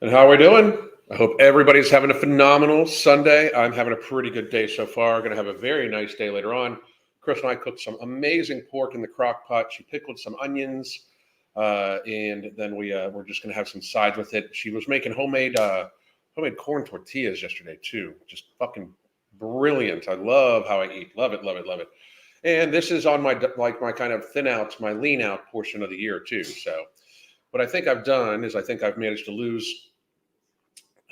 And how are we doing? I hope everybody's having a phenomenal Sunday. I'm having a pretty good day so far. Going to have a very nice day later on. Chris and I cooked some amazing pork in the crock pot. She pickled some onions, and then we're just going to have some sides with it. She was making homemade corn tortillas yesterday too. Just fucking brilliant. I love how I eat. Love it, love it, love it. And this is on my kind of thin out, my lean out portion of the year too. So what I think I've done is I think I've managed to lose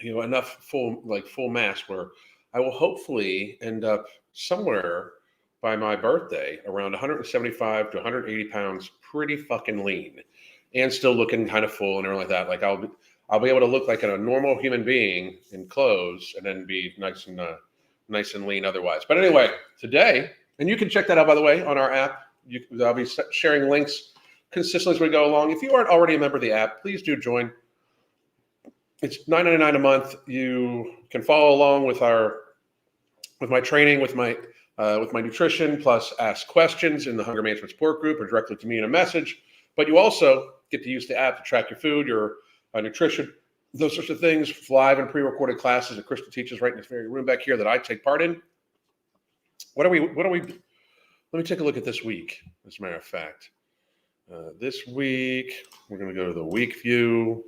enough full mass where I will hopefully end up somewhere by my birthday around 175 to 180 pounds, pretty fucking lean, and still looking kind of full and everything like that. Like I'll be able to look like a normal human being in clothes and then be nice and lean otherwise. But anyway, today, and you can check that out by the way on our app. I'll be sharing links consistently as we go along. If you aren't already a member of the app, please do join. It's $9.99 a month. You can follow along with my training, with my nutrition, plus ask questions in the Hunger Management Support Group or directly to me in a message. But you also get to use the app to track your food, your nutrition, those sorts of things. Live and pre-recorded classes that Krista teaches right in this very room back here that I take part in. What are we? Let me take a look at this week. As a matter of fact, this week we're going to go to the week view.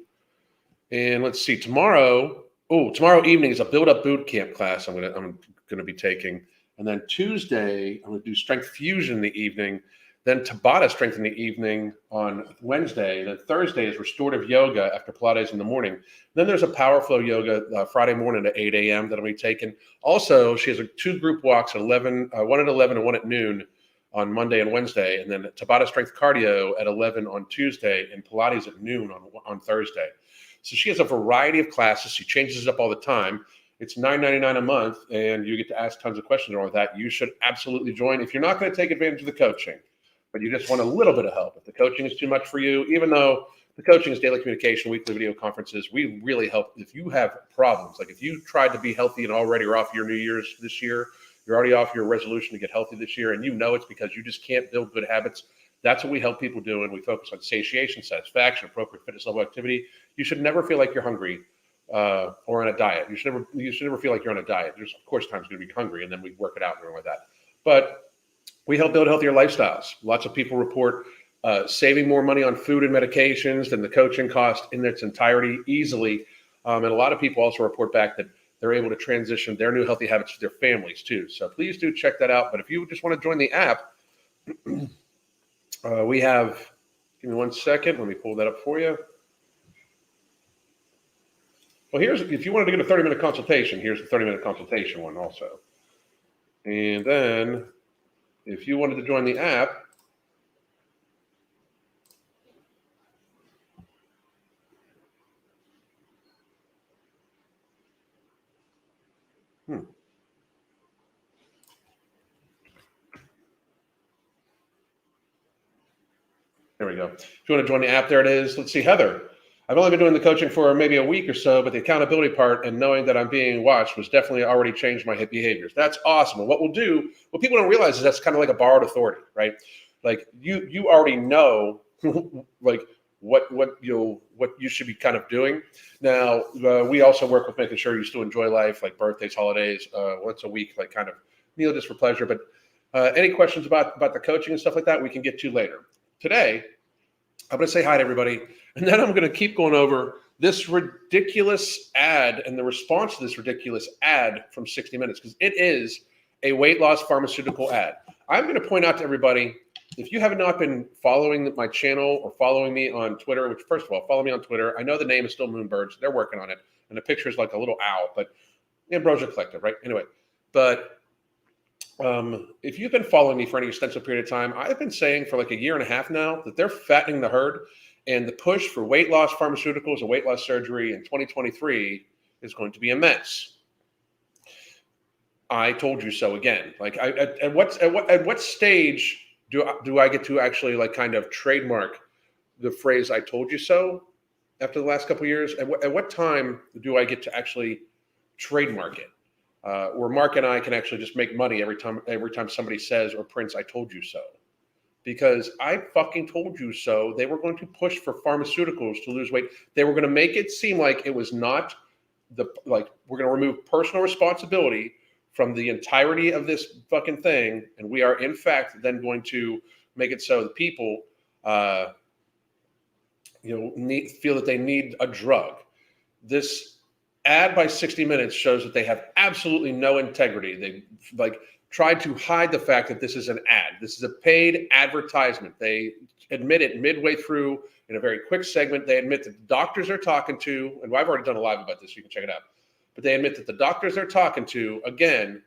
And let's see, tomorrow evening is a build-up boot camp class I'm gonna be taking. And then Tuesday, I'm gonna do strength fusion in the evening, then Tabata strength in the evening on Wednesday. Then Thursday is restorative yoga after Pilates in the morning. Then there's a power flow yoga Friday morning at 8 a.m. that I'll be taking. Also, she has two group walks at 11, one at 11 and one at noon on Monday and Wednesday. And then Tabata strength cardio at 11 on Tuesday and Pilates at noon on Thursday. So she has a variety of classes. She changes it up all the time. It's $9.99 a month, and you get to ask tons of questions and all that. You should absolutely join. If you're not going to take advantage of the coaching, but you just want a little bit of help, if the coaching is too much for you, even though the coaching is daily communication, weekly video conferences, we really help. If you have problems, like if you tried to be healthy and already are off your New Year's this year, you're already off your resolution to get healthy this year, and you know it's because you just can't build good habits. That's what we help people do, and we focus on satiation, satisfaction, appropriate fitness level activity. You should never feel like you're hungry or on a diet. You should never feel like you're on a diet. There's of course times you're going to be hungry, and then we work it out and everything like that. But we help build healthier lifestyles. Lots of people report saving more money on food and medications than the coaching cost in its entirety easily. And a lot of people also report back that they're able to transition their new healthy habits to their families too. So please do check that out. But if you just want to join the app, we have, give me 1 second. Let me pull that up for you. Well, if you wanted to get a 30-minute consultation, here's the 30-minute consultation one also. And then if you wanted to join the app, there we go. If you want to join the app, there it is. Let's see, Heather. I've only been doing the coaching for maybe a week or so, but the accountability part and knowing that I'm being watched was definitely already changed my behaviors. That's awesome. And what people don't realize is that's kind of like a borrowed authority, right? Like you already know like what you should be kind of doing. Now, we also work with making sure you still enjoy life, like birthdays, holidays, once a week, like kind of meal just for pleasure. But any questions about the coaching and stuff like that, we can get to later. Today, I'm going to say hi to everybody, and then I'm going to keep going over this ridiculous ad and the response to this ridiculous ad from 60 Minutes, because it is a weight loss pharmaceutical ad. I'm going to point out to everybody, if you have not been following my channel or following me on Twitter, which first of all, follow me on Twitter. I know the name is still Moonbirds. They're working on it, and the picture is like a little owl, but Ambrosia Collective, right? Anyway, but if you've been following me for any extensive period of time, I've been saying for like a year and a half now that they're fattening the herd, and the push for weight loss pharmaceuticals and weight loss surgery in 2023 is going to be immense. I told you so again. Like, at what stage do I get to actually like kind of trademark the phrase "I told you so"? After the last couple of years, at what time do I get to actually trademark it? Where Mark and I can actually just make money every time somebody says or prints "I told you so." because I fucking told you so. They were going to push for pharmaceuticals to lose weight. They were going to make it seem like it was not we're going to remove personal responsibility from the entirety of this fucking thing. And we are in fact then going to make it so that people, feel that they need a drug. This ad by 60 Minutes shows that they have absolutely no integrity. They tried to hide the fact that this is an ad. This is a paid advertisement. They admit it midway through in a very quick segment. They admit that the doctors they're talking to, and I've already done a live about this, you can check it out. But they admit that the doctors they're talking to, again,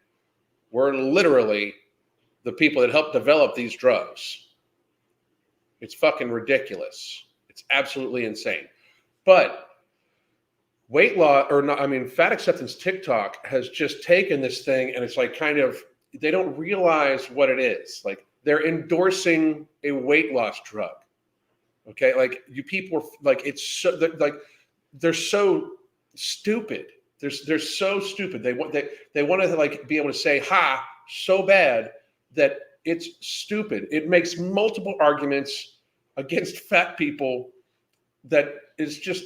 were literally the people that helped develop these drugs. It's fucking ridiculous. It's absolutely insane. But weight loss, fat acceptance TikTok has just taken this thing and it's like they don't realize what it is. Like they're endorsing a weight loss drug. Okay. Like you people are like, it's so they're so stupid. They're so stupid. They want to be able to say, ha, so bad that it's stupid. It makes multiple arguments against fat people that is just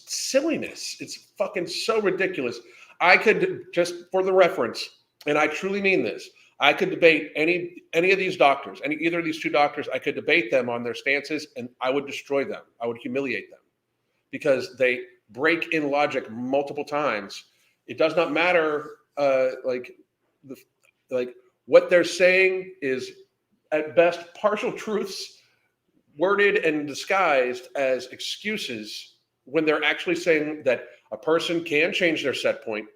silliness. It's fucking so ridiculous. I could, just for the reference, and I truly mean this, I could debate any of these doctors, either of these two doctors, I could debate them on their stances and I would destroy them. I would humiliate them because they break in logic multiple times. It does not matter. What they're saying is at best partial truths worded and disguised as excuses when they're actually saying that a person can change their set point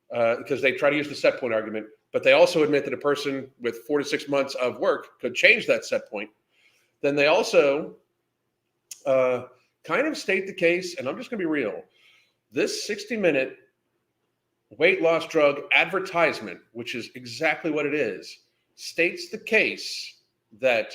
because they try to use the set point argument, but they also admit that a person with 4 to 6 months of work could change that set point. Then they also kind of state the case, and I'm just going to be real. This 60-minute weight loss drug advertisement, which is exactly what it is, states the case that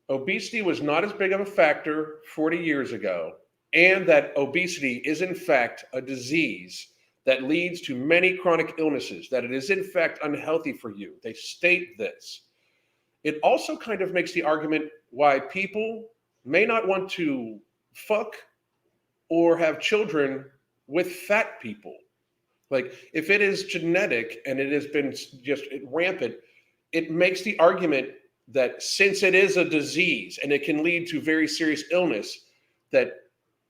obesity was not as big of a factor 40 years ago, and that obesity is in fact a disease that leads to many chronic illnesses, that it is in fact unhealthy for you. They state this. It also kind of makes the argument why people may not want to fuck or have children with fat people. Like if it is genetic and it has been just rampant, it makes the argument that since it is a disease and it can lead to very serious illness, that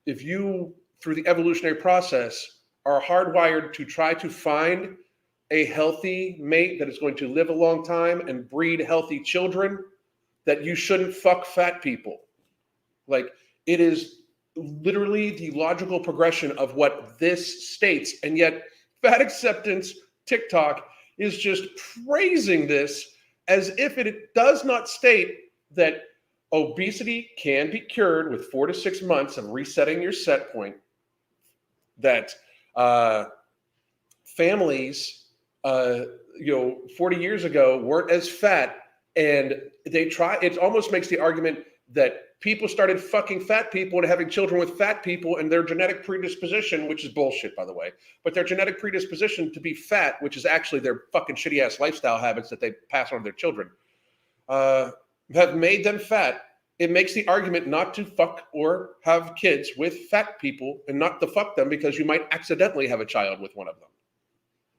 if you, through the evolutionary process, are hardwired to try to find a healthy mate that is going to live a long time and breed healthy children, that you shouldn't fuck fat people. Like it is literally the logical progression of what this states. And yet fat acceptance TikTok is just praising this as if it does not state that obesity can be cured with 4 to 6 months of resetting your set point, that families 40 years ago weren't as fat, and it almost makes the argument that people started fucking fat people and having children with fat people, and their genetic predisposition, which is bullshit by the way, but their genetic predisposition to be fat, which is actually their fucking shitty ass lifestyle habits that they pass on to their children, have made them fat. It makes the argument not to fuck or have kids with fat people and not to fuck them because you might accidentally have a child with one of them.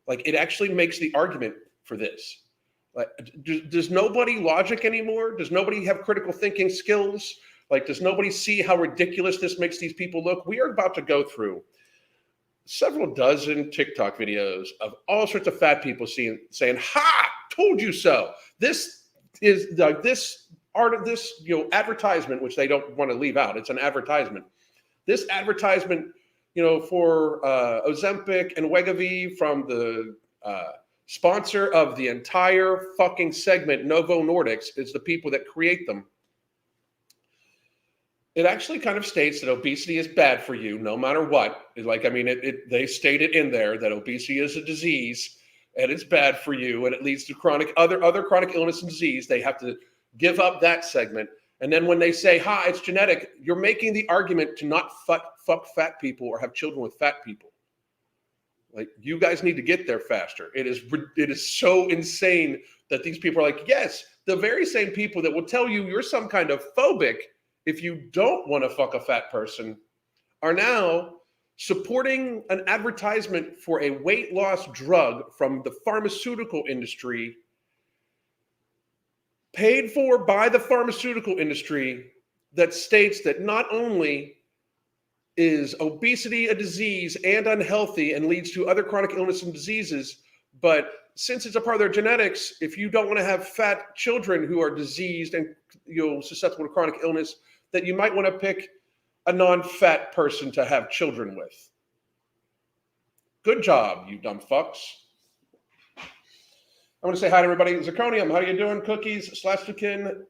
Like it actually makes the argument for this. Like, does nobody logic anymore? Does nobody have critical thinking skills? Like, does nobody see how ridiculous this makes these people look? We are about to go through several dozen TikTok videos of all sorts of fat people saying, "Ha! Told you so." This is this advertisement, which they don't want to leave out. It's an advertisement. This advertisement, for Ozempic and Wegovy from the sponsor of the entire fucking segment, Novo Nordisk, is the people that create them. It actually kind of states that obesity is bad for you no matter what. They state it in there that obesity is a disease and it's bad for you and it leads to other chronic illness and disease. They have to give up that segment. And then when they say, it's genetic, you're making the argument to not fuck fat people or have children with fat people. Like, you guys need to get there faster. It is so insane that these people are like, yes, the very same people that will tell you you're some kind of phobic if you don't want to fuck a fat person are now supporting an advertisement for a weight loss drug from the pharmaceutical industry, paid for by the pharmaceutical industry, that states that not only is obesity a disease and unhealthy and leads to other chronic illness and diseases, but since it's a part of their genetics, if you don't want to have fat children who are diseased and susceptible to chronic illness, that you might want to pick a non-fat person to have children with. Good job, you dumb fucks. I want to say hi to everybody. Zirconium, how you doing? Cookies, Slastukin,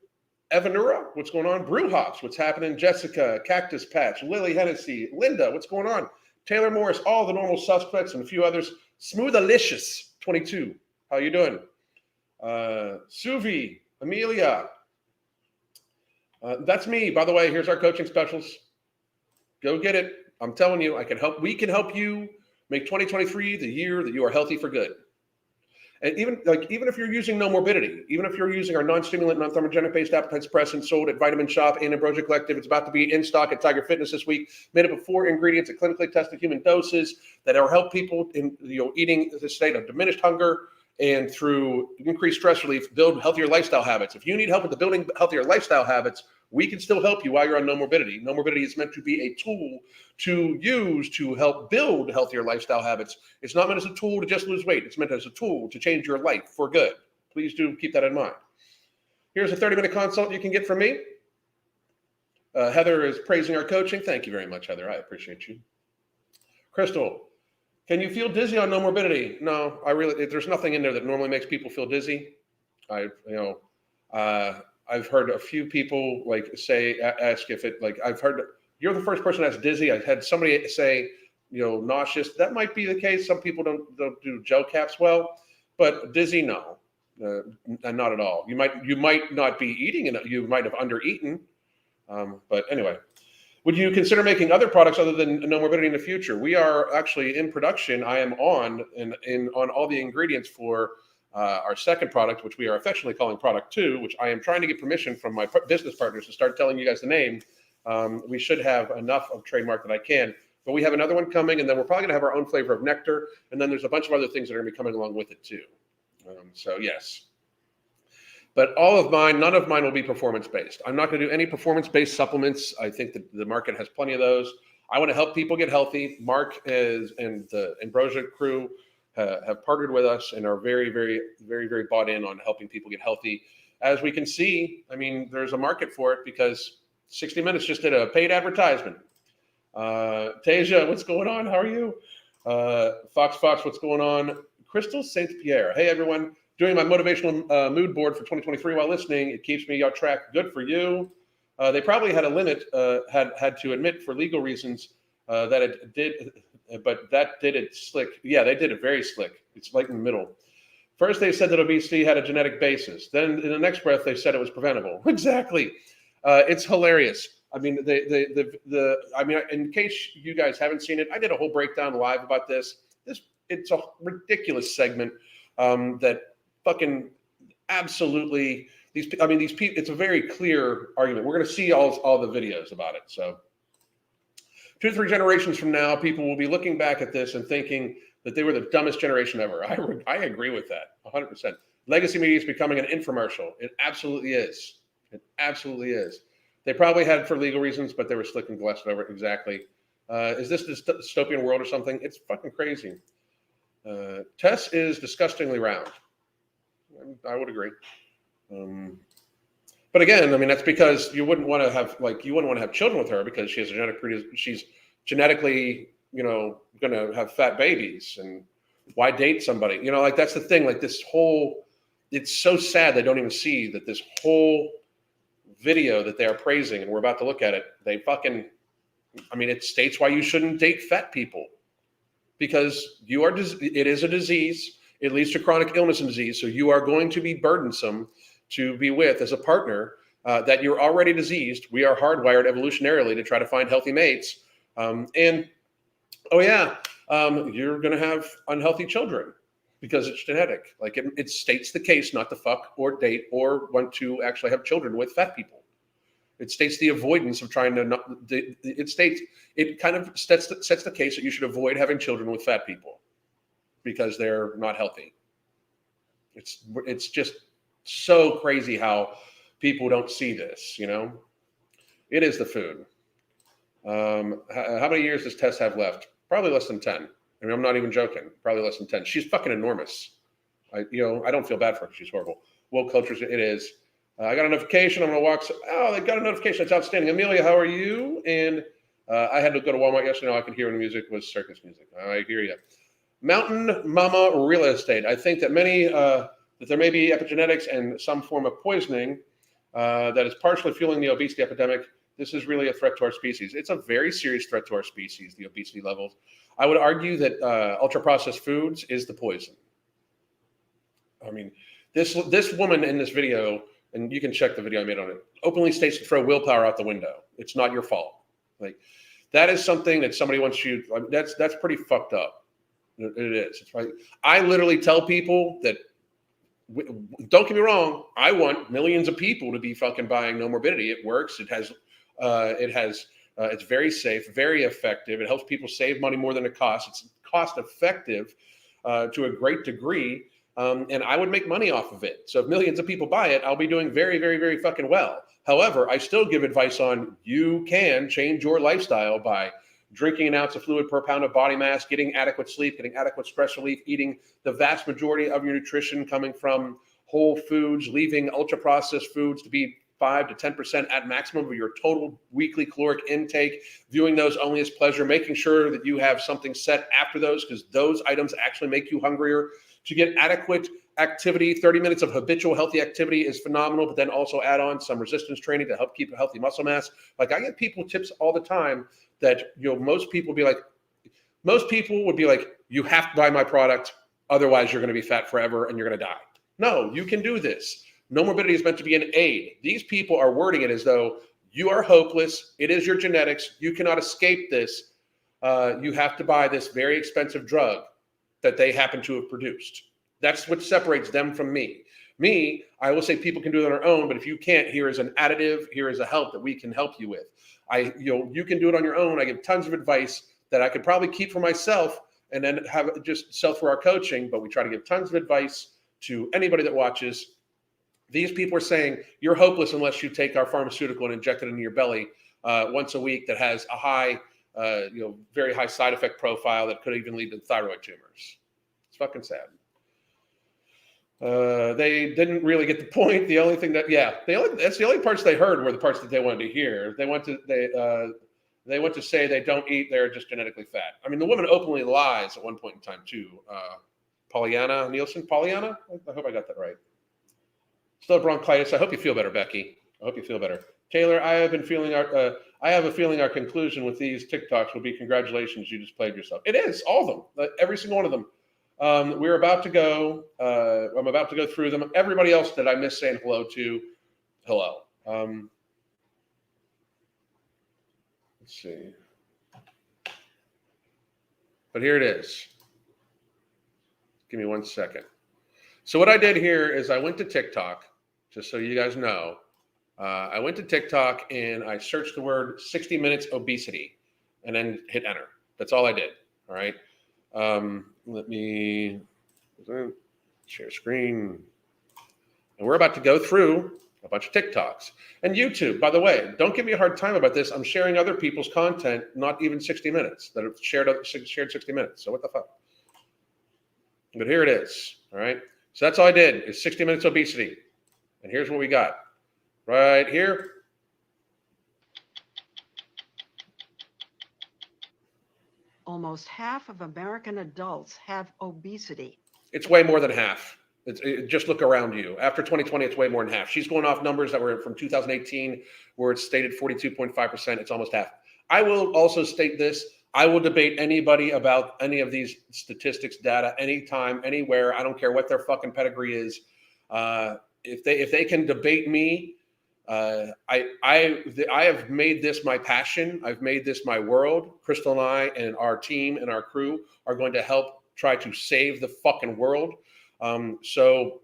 Evanura, what's going on? Brew Hops, what's happening? Jessica, Cactus Patch, Lily Hennessy, Linda, what's going on? Taylor Morris, all the normal suspects, and a few others. Smooth-alicious, 22, how you doing? Suvi, Amelia. That's me, by the way. Here's our coaching specials. Go get it. I'm telling you, I can help. We can help you make 2023 the year that you are healthy for good. And even if you're using no morbidity, even if you're using our non-stimulant, non-thermogenic-based appetite suppressant sold at Vitamin Shop and Ambrosia Collective, it's about to be in stock at Tiger Fitness this week. Made up of 4 ingredients at clinically tested human doses that will help people in eating the state of diminished hunger and through increased stress relief, build healthier lifestyle habits. If you need help with the building healthier lifestyle habits, we can still help you while you're on no morbidity. No morbidity is meant to be a tool to use to help build healthier lifestyle habits. It's not meant as a tool to just lose weight. It's meant as a tool to change your life for good. Please do keep that in mind. Here's a 30-minute consult you can get from me. Heather is praising our coaching. Thank you very much, Heather. I appreciate you. Crystal, can you feel dizzy on no morbidity? No, there's nothing in there that normally makes people feel dizzy. I've heard a few people ask if it, I've heard, you're the first person that's dizzy. I've had somebody say, nauseous. That might be the case. Some people don't do gel caps well, but dizzy, no, not at all. You might not be eating enough. You might have under-eaten. But anyway, would you consider making other products other than no morbidity in the future? We are actually in production. I am on all the ingredients for our second product, which we are affectionately calling Product 2, which I am trying to get permission from my business partners to start telling you guys the name. We should have enough of trademark that I can, but we have another one coming, and then we're probably going to have our own flavor of nectar, and then there's a bunch of other things that are going to be coming along with it too. So yes. But none of mine will be performance-based. I'm not going to do any performance-based supplements. I think that the market has plenty of those. I want to help people get healthy. Mark and the Ambrosia crew have partnered with us and are very, very, very, very bought in on helping people get healthy. As we can see, there's a market for it because 60 Minutes just did a paid advertisement. Tasia, what's going on? How are you? Fox, what's going on? Crystal St. Pierre. Hey, everyone. Doing my motivational mood board for 2023 while listening. It keeps me on track. Good for you. They probably had a limit, had to admit for legal reasons that it did, but that did it slick. Yeah, they did it very slick. It's like in the middle. First, they said that obesity had a genetic basis. Then in the next breath, they said it was preventable. Exactly. It's hilarious. In case you guys haven't seen it, I did a whole breakdown live about this. It's a ridiculous segment that fucking absolutely these people. It's a very clear argument. We're going to see all the videos about it. So 2 to 3 generations from now, people will be looking back at this and thinking that they were the dumbest generation ever. I agree with that 100%. Legacy media is becoming an infomercial. It absolutely is. It absolutely is. They probably had for legal reasons, but they were slick and glossed over it. Exactly. Is this the dystopian world or something? It's fucking crazy. Tess is disgustingly round. I would agree. But again, that's because you wouldn't want to have children with her because she has she's genetically, going to have fat babies. And why date somebody? That's the thing. It's so sad they don't even see that this whole video that they are praising, and we're about to look at it. They fucking, it states why you shouldn't date fat people because it is a disease. It leads to chronic illness and disease. So you are going to be burdensome to be with as a partner that you're already diseased. We are hardwired evolutionarily to try to find healthy mates. You're going to have unhealthy children. because it's genetic. Like it states the case not to fuck or date or want to actually have children with fat people. It states the avoidance of trying to not. It kind of sets the case that you should avoid having children with fat people because they're not healthy. It's just so crazy how people don't see this. It is the food. How many years does Tess have left? Probably less than 10. I mean, I'm not even joking. Probably less than 10. She's fucking enormous. I don't feel bad for her. She's horrible. Woke cultures, it is. I got a notification. I'm going to walk. They got a notification. That's outstanding. Amelia, how are you? And I had to go to Walmart yesterday. All I could hear in the music was circus music. I hear you. Mountain Mama Real Estate. I think that that there may be epigenetics and some form of poisoning that is partially fueling the obesity epidemic. This is really a threat to our species. It's a very serious threat to our species, the obesity levels. I would argue that ultra-processed foods is the poison. I mean, this woman in this video, and you can check the video I made on it, openly states to throw willpower out the window. It's not your fault. Like, that is something that somebody wants you. That's pretty fucked up. It is. It's right. I literally tell people that. Don't get me wrong. I want millions of people to be fucking buying No Morbidity. It works. It's very safe, very effective. It helps people save money more than it costs. It's cost effective to a great degree. And I would make money off of it. So if millions of people buy it, I'll be doing very, very, very fucking well. However, I still give advice on you can change your lifestyle by drinking an ounce of fluid per pound of body mass, getting adequate sleep, getting adequate stress relief, eating the vast majority of your nutrition coming from whole foods, leaving ultra-processed foods to be 5 to 10% at maximum of your total weekly caloric intake, viewing those only as pleasure, making sure that you have something set after those because those items actually make you hungrier. To get adequate activity, 30 minutes of habitual healthy activity is phenomenal, but then also add on some resistance training to help keep a healthy muscle mass. Like I get people tips all the time that most people would be like, you have to buy my product, otherwise you're going to be fat forever and you're going to die. No, you can do this. No Morbidity is meant to be an aid. These people are wording it as though you are hopeless. It is your genetics. You cannot escape this. You have to buy this very expensive drug that they happen to have produced. That's what separates them from me. Me, I will say people can do it on their own, but if you can't, here is an additive. Here is a help that we can help you with. You can do it on your own. I give tons of advice that I could probably keep for myself and then have just sell for our coaching, but we try to give tons of advice to anybody that watches. These people are saying you're hopeless unless you take our pharmaceutical and inject it into your belly once a week that has a high, very high side effect profile that could even lead to thyroid tumors. It's fucking sad. They didn't really get the point. The only thing that's the only parts they heard were the parts that they wanted to hear. They want to say they don't eat, they're just genetically fat. I mean, the woman openly lies at one point in time too. Pollyanna Nielsen, Pollyanna? I hope I got that right. Still bronchitis. I hope you feel better, Becky. I hope you feel better. Taylor, I have a feeling our conclusion with these TikToks will be congratulations, you just played yourself. It is, all of them, every single one of them. We're about to go. I'm about to go through them. Everybody else that I miss saying hello to, hello. Let's see. But here it is. Give me 1 second. So what I did here is I went to TikTok, just so you guys know. I went to TikTok and I searched the word 60 minutes obesity and then hit enter. That's all I did. All right. Let me share screen. And we're about to go through a bunch of TikToks. And YouTube, by the way, don't give me a hard time about this. I'm sharing other people's content, not even 60 minutes, that have shared 60 minutes. So what the fuck? But here it is. All right. So that's all I did is 60 minutes obesity. And here's what we got right here. Almost half of American adults have obesity. It's way more than half. Just look around you. After 2020, it's way more than half. She's going off numbers that were from 2018, where it's stated 42.5%. It's almost half. I will also state this. I will debate anybody about any of these statistics, data, anytime, anywhere. I don't care what their fucking pedigree is. If they can debate me, I have made this my passion. I've made this my world. Crystal and I and our team and our crew are going to help try to save the fucking world. So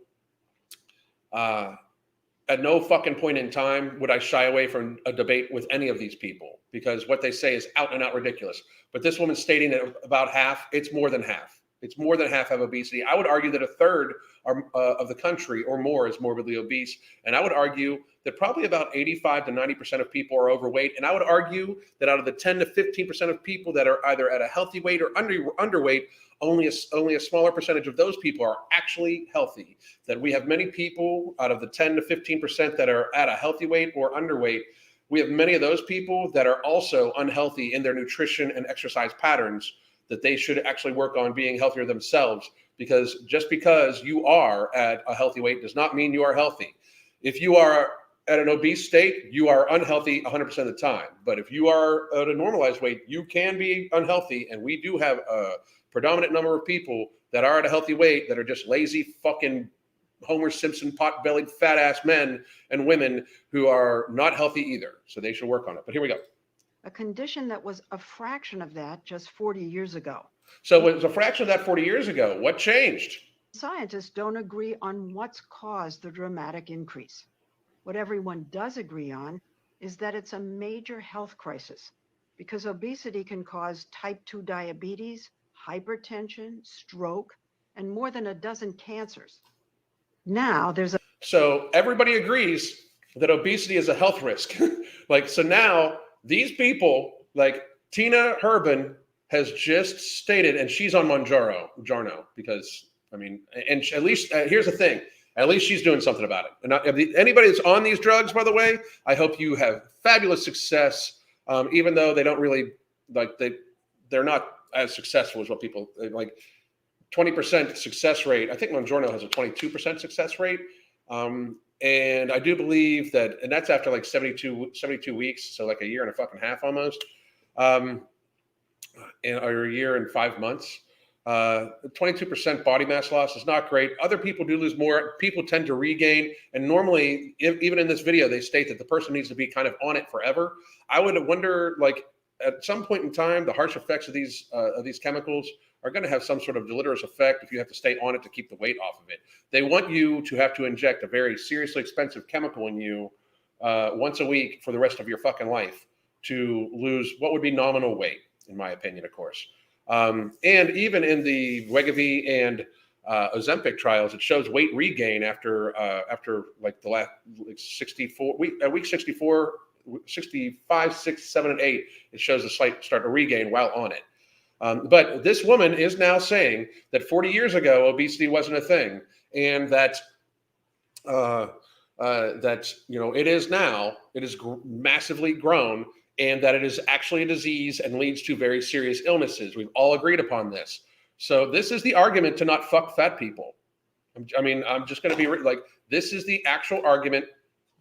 at no fucking point in time would I shy away from a debate with any of these people, because what they say is out and out ridiculous. But this woman's stating that about half, it's more than half. It's more than half have obesity. I would argue that a third of the country or more is morbidly obese. And I would argue that probably about 85 to 90% of people are overweight. And I would argue that out of the 10 to 15% of people that are either at a healthy weight or underweight, only a smaller percentage of those people are actually healthy. That we have many people out of the 10 to 15% that are at a healthy weight or underweight. We have many of those people that are also unhealthy in their nutrition and exercise patterns, that they should actually work on being healthier themselves, because just because you are at a healthy weight does not mean you are healthy. If you are at an obese state, you are unhealthy 100% of the time. But if you are at a normalized weight, you can be unhealthy. And we do have a predominant number of people that are at a healthy weight that are just lazy fucking Homer Simpson pot-bellied fat ass men and women who are not healthy either. So they should work on it. But here we go. A condition that was a fraction of that just 40 years ago. So it was a fraction of that 40 years ago. What changed? Scientists don't agree on what's caused the dramatic increase. What everyone does agree on is that it's a major health crisis, because obesity can cause type 2 diabetes, hypertension, stroke, and more than a dozen cancers. Now there's a... So everybody agrees that obesity is a health risk. So now these people, like Tina Herbin has just stated, and she's on Jarno, because, I mean, and at least, here's the thing, at least she's doing something about it. And anybody that's on these drugs, by the way, I hope you have fabulous success, even though they don't really, they're not as successful as what people, like 20% success rate. I think Mounjaro has a 22% success rate. And I do believe that, and that's after like 72 weeks, so like a year and a fucking half almost, or a year and 5 months. 22% body mass loss is not great. Other people do lose more. People tend to regain. And normally, even in this video, they state that the person needs to be kind of on it forever. I would wonder, like, at some point in time, the harsh effects of these chemicals are going to have some sort of deleterious effect if you have to stay on it to keep the weight off of it. They want you to have to inject a very seriously expensive chemical in you once a week for the rest of your fucking life to lose what would be nominal weight, in my opinion, of course. And even in the Wegovy and Ozempic trials, it shows weight regain after like the last 64 week 64, 65, 6, 7, and 8. It shows a slight start to regain while on it. But this woman is now saying that 40 years ago, obesity wasn't a thing, and that it is now. It is massively grown, and that it is actually a disease and leads to very serious illnesses. We've all agreed upon this. So this is the argument to not fuck fat people. I'm just going to be like, this is the actual argument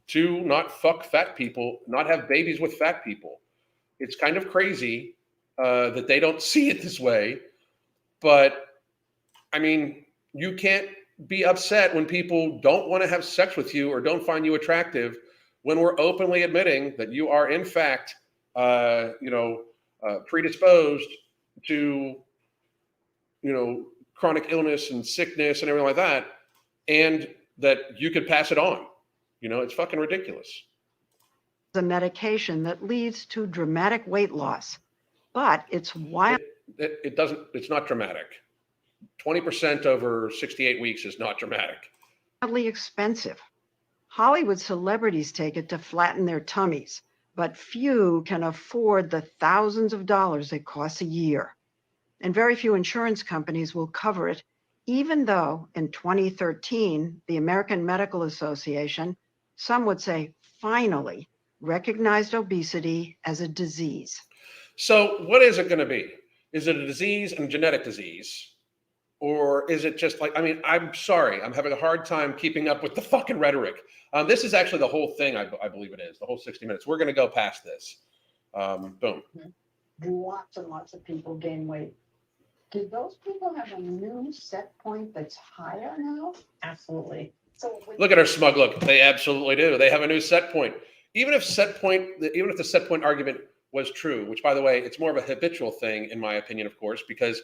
to not fuck fat people, not have babies with fat people. It's kind of crazy that they don't see it this way. But, I mean, you can't be upset when people don't want to have sex with you or don't find you attractive when we're openly admitting that you are, in fact, predisposed to, chronic illness and sickness and everything like that, and that you could pass it on. It's fucking ridiculous. A medication that leads to dramatic weight loss, but it's wild. It's not dramatic. 20% over 68 weeks is not dramatic. Wildly expensive. Hollywood celebrities take it to flatten their tummies, but few can afford the thousands of dollars it costs a year. And very few insurance companies will cover it, even though in 2013, the American Medical Association, some would say finally, recognized obesity as a disease. So what is it going to be? Is it a disease and genetic disease? Or is it just like, I'm sorry, I'm having a hard time keeping up with the fucking rhetoric. This is actually the whole thing, I believe it is, the whole 60 minutes. We're going to go past this. Boom. Lots and lots of people gain weight. Do those people have a new set point that's higher now? Absolutely. So look at our smug look. They absolutely do. They have a new set point. Even if the set point argument was true, which, by the way, it's more of a habitual thing, in my opinion, of course, because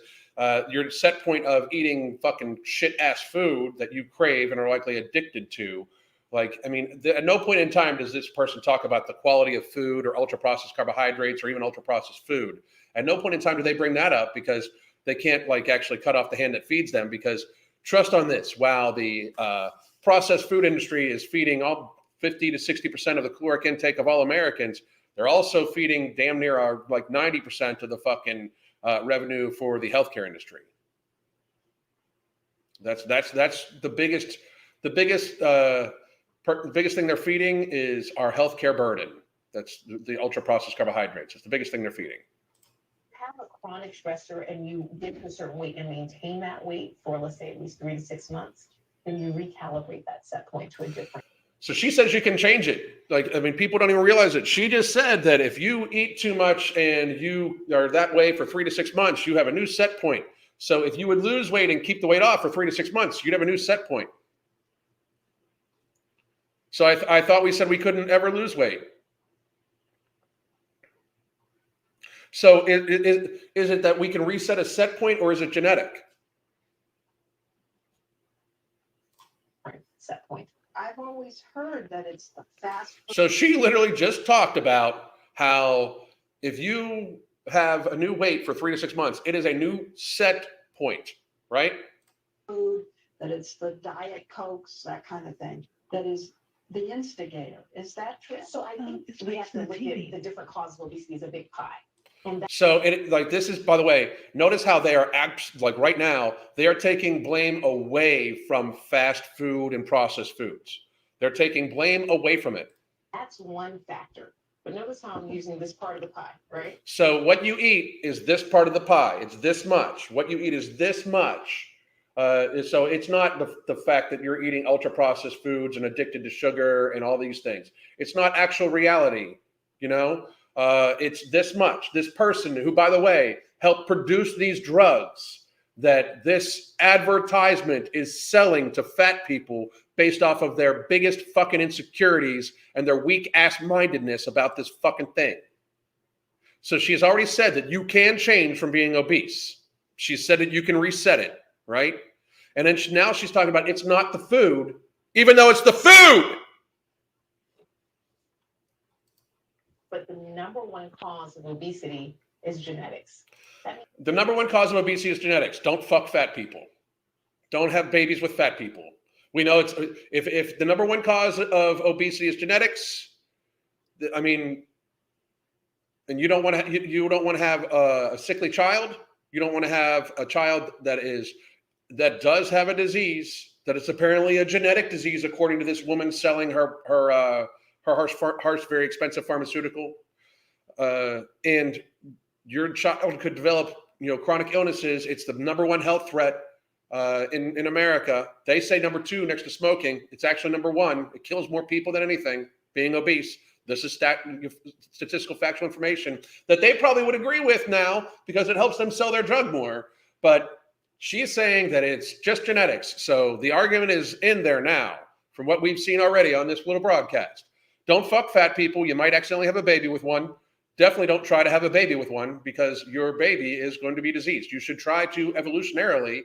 your set point of eating fucking shit ass food that you crave and are likely addicted to. Like, I mean, at no point in time does this person talk about the quality of food or ultra processed carbohydrates or even ultra processed food. At no point in time do they bring that up, because they can't like actually cut off the hand that feeds them. Because trust on this, while the processed food industry is feeding all 50 to 60% of the caloric intake of all Americans, they're also feeding damn near like 90% of the fucking revenue for the healthcare industry. That's the biggest thing they're feeding is our healthcare burden. That's the ultra processed carbohydrates. It's the biggest thing they're feeding. Have a chronic stressor and you get to a certain weight and maintain that weight for, let's say, at least 3 to 6 months, then you recalibrate that set point to a different. So she says you can change it. Like, I mean, people don't even realize it. She just said that if you eat too much and you are that way for 3 to 6 months, you have a new set point. So if you would lose weight and keep the weight off for 3 to 6 months, you'd have a new set point. So I thought we said we couldn't ever lose weight. So is it that we can reset a set point, or is it genetic? Set point. I've always heard that it's the fast food. So she literally just talked about how if you have a new weight for 3 to 6 months, it is a new set point, right? Food, that it's the Diet Cokes, that kind of thing, that is the instigator. Is that true? So I think It's we have to the look TV. at the different causes of obesity as a big pie. And So this is, by the way, notice how they are like right now, they are taking blame away from fast food and processed foods. They're taking blame away from it. that's one factor. But notice how I'm using this part of the pie, right? So what you eat is this part of the pie. It's this much. What you eat is this much. So it's not the fact that you're eating ultra processed foods and addicted to sugar and all these things. It's not actual reality, you know? It's this much. This person who, by the way, helped produce these drugs that this advertisement is selling to fat people based off of their biggest fucking insecurities and their weak ass mindedness about this fucking thing. So she has already said that you can change from being obese. She said that you can reset it, right? And then now she's talking about it's not the food, even though it's the food. But the number one cause of obesity is genetics. The number one cause of obesity is genetics. Don't fuck fat people. Don't have babies with fat people. We know it's if the number one cause of obesity is genetics, I mean, and you don't want to have a sickly child. You don't want to have a child that does have a disease that is apparently a genetic disease, according to this woman selling her harsh, very expensive pharmaceutical. And your child could develop, chronic illnesses. It's the number one health threat in America. They say number 2 next to smoking. It's actually number 1. It kills more people than anything, being obese. This is statistical factual information that they probably would agree with now because it helps them sell their drug more. But she's saying that it's just genetics. So the argument is in there now from what we've seen already on this little broadcast. Don't fuck fat people. You might accidentally have a baby with one. Definitely don't try to have a baby with one because your baby is going to be diseased. You should try to evolutionarily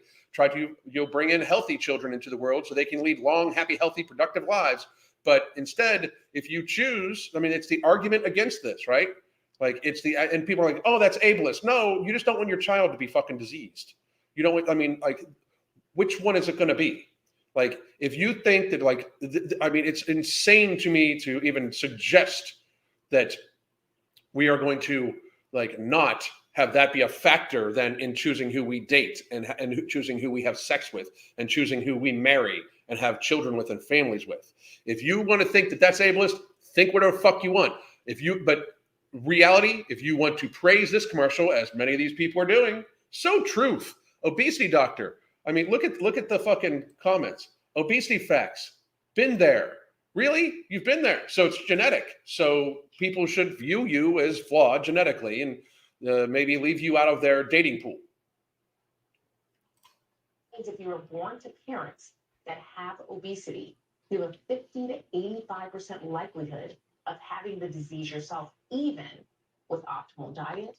bring in healthy children into the world so they can lead long, happy, healthy, productive lives. But instead, if you choose, it's the argument against this, right? Like and people are like, oh, that's ableist. No, you just don't want your child to be fucking diseased. You don't, which one is it going to be? Like, if you think that, it's insane to me to even suggest that we are going to not have that be a factor then in choosing who we date and choosing who we have sex with and choosing who we marry and have children with and families with. If you want to think that that's ableist, think whatever fuck you want. But reality, if you want to praise this commercial, as many of these people are doing, so truth. Obesity doctor. Look at the fucking comments. Obesity facts. Been there. Really? You've been there. So it's genetic. So people should view you as flawed genetically and maybe leave you out of their dating pool. If you were born to parents that have obesity, you have a 50 to 85% likelihood of having the disease yourself, even with optimal diet,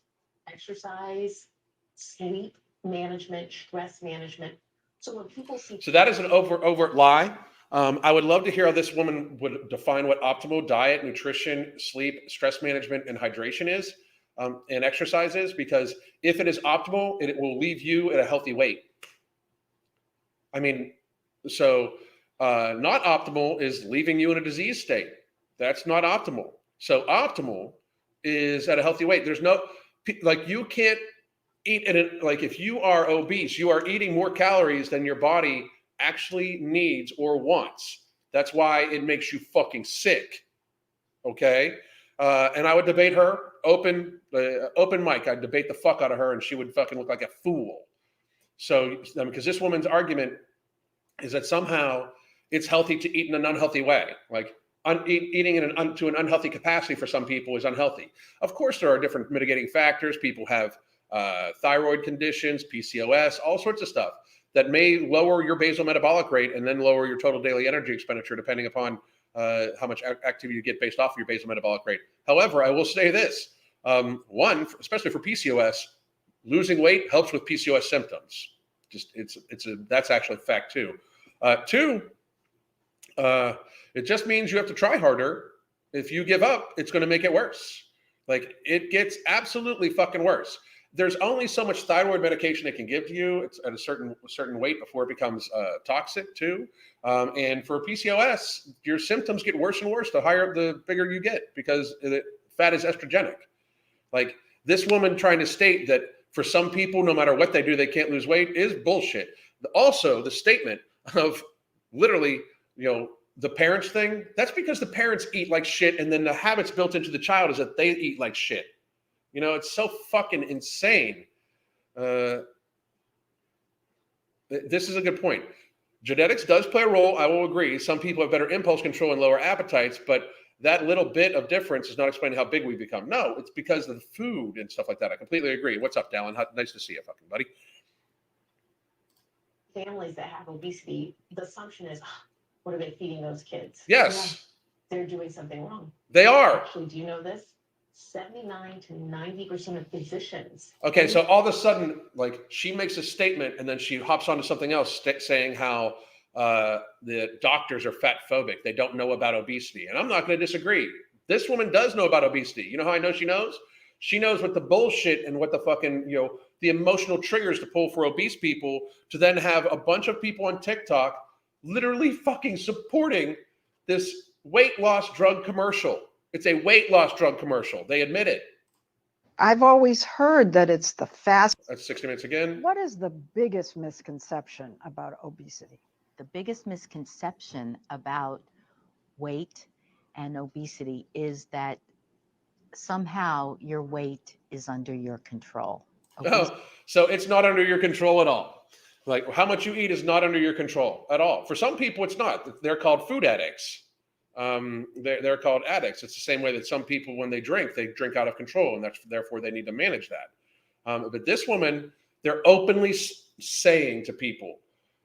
exercise, sleep management, stress management. So when people see, So that is an overt lie. I would love to hear how this woman would define what optimal diet, nutrition, sleep, stress management, and hydration is, and exercise is, because if it is optimal, it will leave you at a healthy weight. I mean, so not optimal is leaving you in a disease state. That's not optimal. So optimal is at a healthy weight. There's no, like, you can't eat at it. Like, if you are obese, you are eating more calories than your body actually needs or wants. That's why it makes you fucking sick. Okay. And I would debate her open mic. I'd debate the fuck out of her and she would fucking look like a fool. So, because this woman's argument is that somehow it's healthy to eat in an unhealthy way. Like, eating to an unhealthy capacity for some people is unhealthy. Of course, there are different mitigating factors. People have thyroid conditions, PCOS, all sorts of stuff that may lower your basal metabolic rate and then lower your total daily energy expenditure, depending upon how much activity you get based off of your basal metabolic rate. However, I will say this: one, especially for PCOS, losing weight helps with PCOS symptoms. Just that's actually a fact too. Two, it just means you have to try harder. If you give up, it's going to make it worse. Like, it gets absolutely fucking worse. There's only so much thyroid medication it can give to you. It's at a certain weight before it becomes toxic too. And for PCOS, your symptoms get worse and worse the bigger you get, because fat is estrogenic. Like, this woman trying to state that for some people, no matter what they do, they can't lose weight is bullshit. Also, the statement of literally, the parents thing, that's because the parents eat like shit, and then the habits built into the child is that they eat like shit. It's so fucking insane. This is a good point. Genetics does play a role. I will agree. Some people have better impulse control and lower appetites, but that little bit of difference is not explaining how big we become. No, it's because of the food and stuff like that. I completely agree. What's up, Dallin? Nice to see you, fucking buddy. families that have obesity, the assumption is, what are they feeding those kids? Yes. Yeah, they're doing something wrong. They are. Actually, do you know this? 79 to 90% of physicians. Okay, so all of a sudden, like, she makes a statement and then she hops onto something else saying how the doctors are fat phobic. They don't know about obesity. And I'm not going to disagree. This woman does know about obesity. You know how I know she knows? She knows what the bullshit and what the fucking, the emotional triggers to pull for obese people, to then have a bunch of people on TikTok literally fucking supporting this weight loss drug commercial. It's a weight loss drug commercial. They admit it. I've always heard that it's the fast. That's 60 Minutes again. What is the biggest misconception about obesity? The biggest misconception about weight and obesity is that somehow your weight is under your control. Oh, so it's not under your control at all. Like, how much you eat is not under your control at all. For some people, it's not. They're called food addicts. They're called addicts. It's the same way that some people, when they drink out of control, and therefore they need to manage that. But this woman, they're openly saying to people,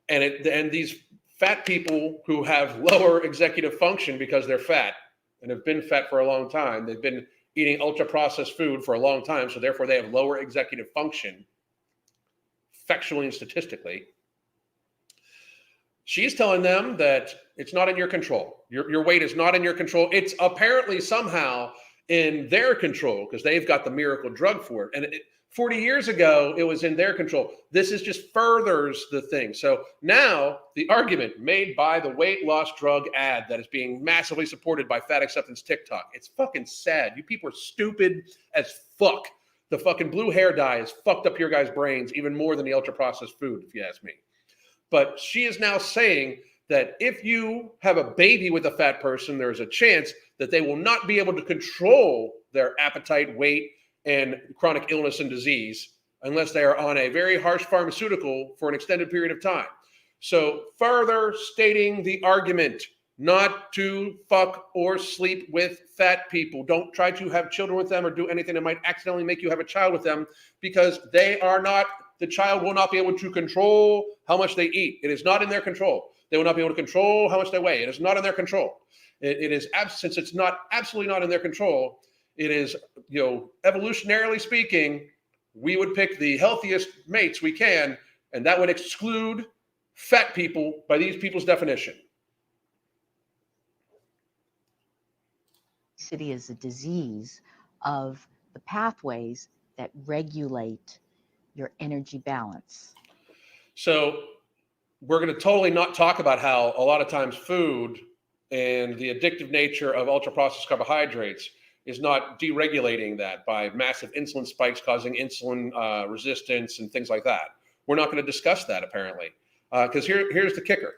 and these fat people who have lower executive function because they're fat and have been fat for a long time, they've been eating ultra processed food for a long time, so therefore they have lower executive function, factually and statistically. She's telling them that it's not in your control. Your weight is not in your control. It's apparently somehow in their control because they've got the miracle drug for it. And 40 years ago, it was in their control. This is just furthers the thing. So now the argument made by the weight loss drug ad that is being massively supported by Fat Acceptance TikTok. It's fucking sad. You people are stupid as fuck. The fucking blue hair dye has fucked up your guys' brains even more than the ultra processed food, if you ask me. But she is now saying that if you have a baby with a fat person, there's a chance that they will not be able to control their appetite, weight, and chronic illness and disease unless they are on a very harsh pharmaceutical for an extended period of time. So further stating the argument, not to fuck or sleep with fat people. Don't try to have children with them or do anything that might accidentally make you have a child with them, because the child will not be able to control how much they eat. It is not in their control. They will not be able to control how much they weigh. It is not in their control. Since it's not absolutely not in their control, It is, evolutionarily speaking, we would pick the healthiest mates we can, and that would exclude fat people by these people's definition. Obesity is a disease of the pathways that regulate your energy balance. So we're going to totally not talk about how a lot of times food and the addictive nature of ultra-processed carbohydrates is not deregulating that by massive insulin spikes causing insulin resistance and things like that. We're not going to discuss that, apparently, because here's the kicker.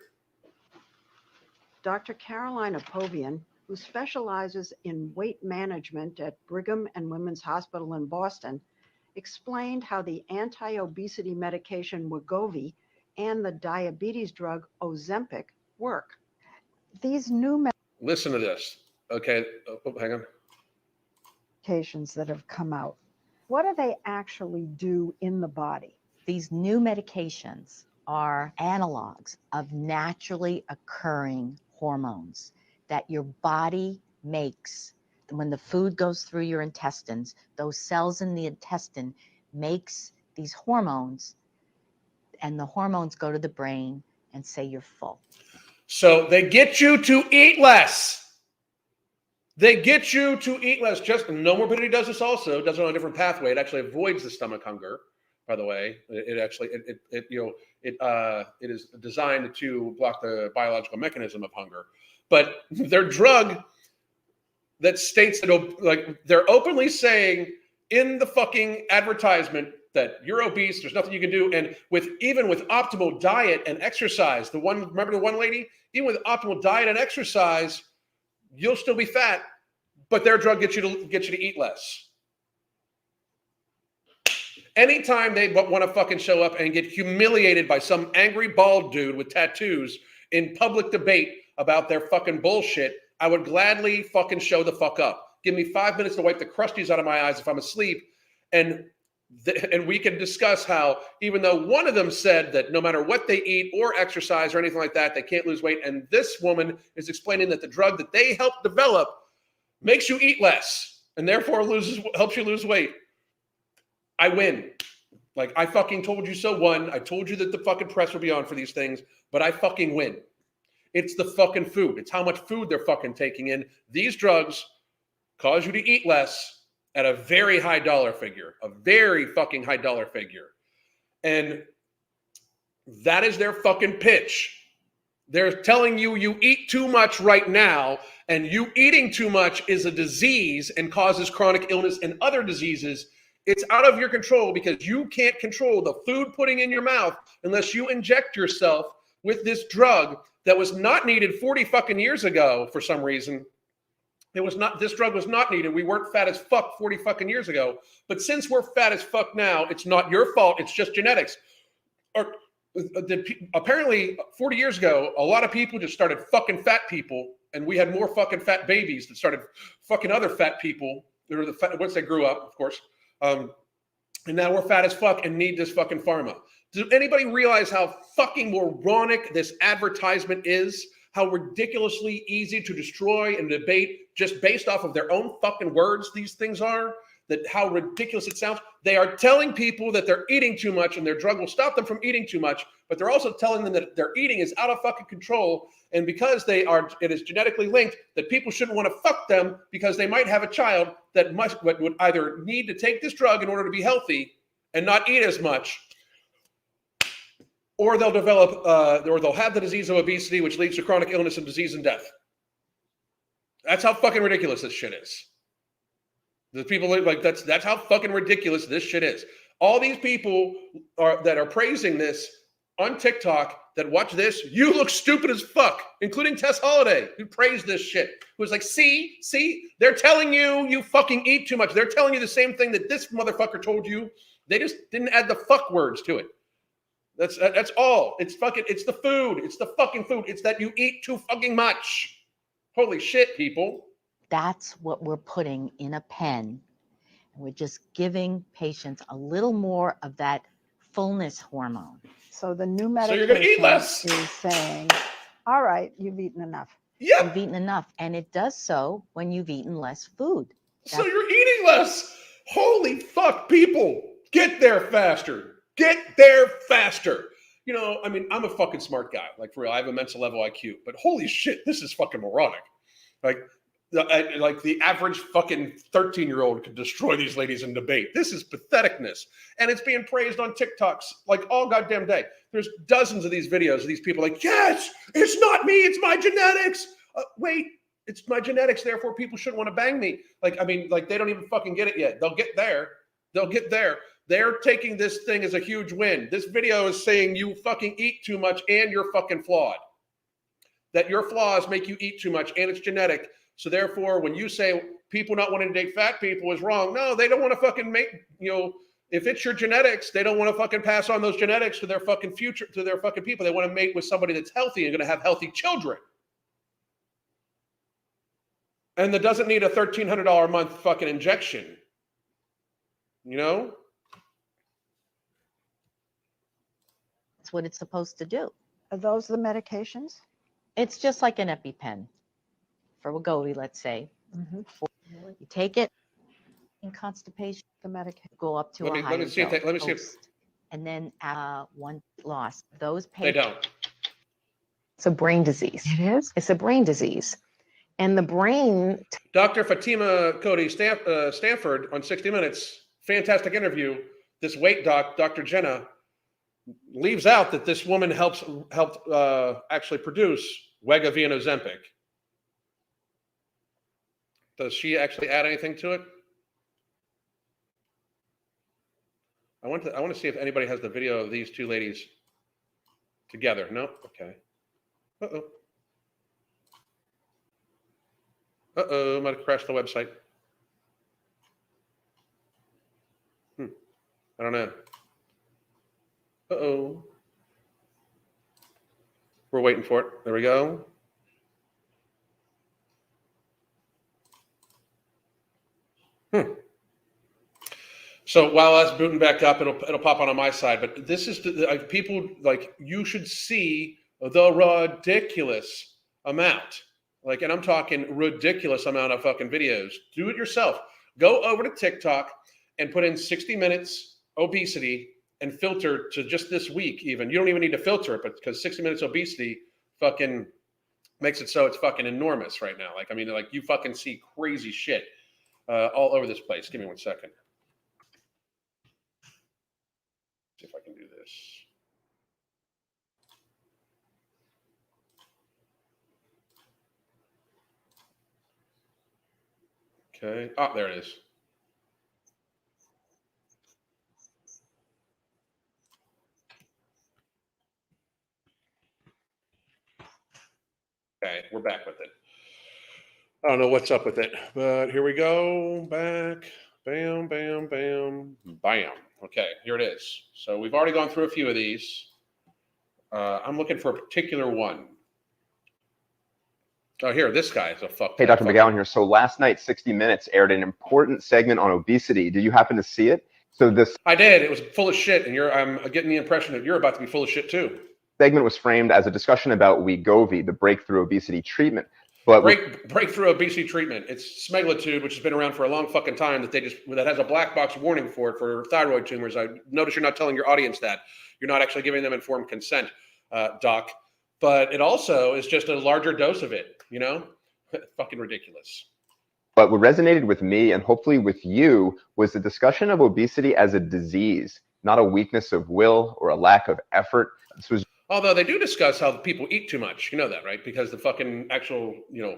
Dr. Caroline Apovian, who specializes in weight management at Brigham and Women's Hospital in Boston, explained how the anti-obesity medication Wegovy and the diabetes drug Ozempic work. These new Listen to this. Okay, hang on. medications that have come out, what do they actually do in the body? These new medications are analogs of naturally occurring hormones that your body makes. When the food goes through your intestines, those cells in the intestine makes these hormones, and the hormones go to the brain and say you're full. So they get you to eat less. They get you to eat less. Just no morbidity does this also. Does it on a different pathway. It actually avoids the stomach hunger. By the way, it is designed to block the biological mechanism of hunger. But their drug that states that, like, they're openly saying in the fucking advertisement that you're obese, there's nothing you can do, and even with optimal diet and exercise, remember the one lady, even with optimal diet and exercise, you'll still be fat, but their drug gets you to eat less. Anytime they want to fucking show up and get humiliated by some angry bald dude with tattoos in public debate about their fucking bullshit, I would gladly fucking show the fuck up. Give me 5 minutes to wipe the crusties out of my eyes if I'm asleep, and we can discuss how, even though one of them said that no matter what they eat or exercise or anything like that, they can't lose weight, and this woman is explaining that the drug that they helped develop makes you eat less and therefore helps you lose weight. I win. Like, I fucking told you so. I told you that the fucking press would be on for these things, but I fucking win. It's the fucking food. It's how much food they're fucking taking in. These drugs cause you to eat less at a very high dollar figure, a very fucking high dollar figure. And that is their fucking pitch. They're telling you you eat too much right now, and you eating too much is a disease and causes chronic illness and other diseases. It's out of your control because you can't control the food putting in your mouth unless you inject yourself with this drug that was not needed 40 fucking years ago for some reason. This drug was not needed. We weren't fat as fuck 40 fucking years ago. But since we're fat as fuck now, it's not your fault. It's just genetics. Apparently 40 years ago, a lot of people just started fucking fat people, and we had more fucking fat babies that started fucking other fat people. They were the fat once they grew up, of course. And now we're fat as fuck and need this fucking pharma. Does anybody realize how fucking moronic this advertisement is? How ridiculously easy to destroy and debate just based off of their own fucking words these things are? That how ridiculous it sounds. They are telling people that they're eating too much and their drug will stop them from eating too much, but they're also telling them that their eating is out of fucking control, and because it is genetically linked, that people shouldn't want to fuck them because they might have a child that would either need to take this drug in order to be healthy and not eat as much, or they'll have the disease of obesity, which leads to chronic illness and disease and death. That's how fucking ridiculous this shit is. The people like that's how fucking ridiculous this shit is. All these people that are praising this on TikTok that watch this, you look stupid as fuck, including Tess Holliday, who praised this shit. Who was like, see, they're telling you you fucking eat too much. They're telling you the same thing that this motherfucker told you. They just didn't add the fuck words to it. That's all. It's the food. It's the fucking food. It's that you eat too fucking much. Holy shit, people. That's what we're putting in a pen. And we're just giving patients a little more of that fullness hormone. So the new So you're gonna eat medication less. is saying, all right, you've eaten enough. Yeah. You've eaten enough. And it does so when you've eaten less food. So you're eating less. Holy fuck, people. Get there faster. Get there faster. You know, I mean, I'm a fucking smart guy. Like, for real, I have immense level IQ. But holy shit, this is fucking moronic. Like the average fucking 13-year-old could destroy these ladies in debate. This is patheticness. And it's being praised on TikToks like all goddamn day. There's dozens of these videos of these people like, yes, it's not me, it's my genetics. Wait, it's my genetics, therefore people shouldn't want to bang me. Like, I mean, like, they don't even fucking get it yet. They'll get there. They'll get there. They're taking this thing as a huge win. This video is saying you fucking eat too much and you're fucking flawed. That your flaws make you eat too much and it's genetic. So therefore, when you say people not wanting to date fat people is wrong, no, they don't want to fucking make, you know, if it's your genetics, they don't want to fucking pass on those genetics to their fucking future, to their fucking people. They want to mate with somebody that's healthy and going to have healthy children. And that doesn't need a $1,300 a month fucking injection. You know? That's what it's supposed to do. Are those the medications? It's just like an EpiPen for Wegovy, let's say. Mhm. You take it in constipation, The medication. go up to Let a me higher see if they, let me see if dose, and then one loss. Those they patients. don't. It's a brain disease. It is? It's a brain disease. And the brain, Dr. Fatima Cody Stanford on 60 Minutes, fantastic interview. This weight doc, Dr. Jenna, leaves out that this woman helped actually produce Wegovy and Ozempic. Does she actually add anything to it? I want to see if anybody has the video of these two ladies together. No? Okay. Uh-oh. Uh-oh, might have crashed the website. I don't know. Uh-oh. We're waiting for it. There we go. So while that's booting back up, it'll pop on my side. But this is people like, you should see the ridiculous amount. Like, and I'm talking ridiculous amount of fucking videos. Do it yourself. Go over to TikTok and put in 60 minutes obesity and filter to just this week even. You don't even need to filter it, but because 60 minutes obesity fucking makes it so it's fucking enormous right now. Like, I mean, like, you fucking see crazy shit all over this place. Give me 1 second. See if I can do this. Okay. Oh, there it is. Okay, we're back with it. I don't know what's up with it, but here we go. Back. Bam, bam, bam, bam. Okay, here it is. So we've already gone through a few of these. I'm looking for a particular one. Oh, here, this guy is a fuck. Hey, Dr. McGowan here. So last night, 60 Minutes aired an important segment on obesity. Did you happen to see it? So this I did. It was full of shit, and I'm getting the impression that you're about to be full of shit too. segment was framed as a discussion about Wegovy, the breakthrough obesity treatment. But breakthrough obesity treatment. It's semaglutide, which has been around for a long fucking time. That has a black box warning for thyroid tumors. I notice you're not telling your audience that. You're not actually giving them informed consent, doc. But it also is just a larger dose of it. You know, fucking ridiculous. But what resonated with me and hopefully with you was the discussion of obesity as a disease, not a weakness of will or a lack of effort. This was Although they do discuss how people eat too much. You know that, right? Because the fucking actual, the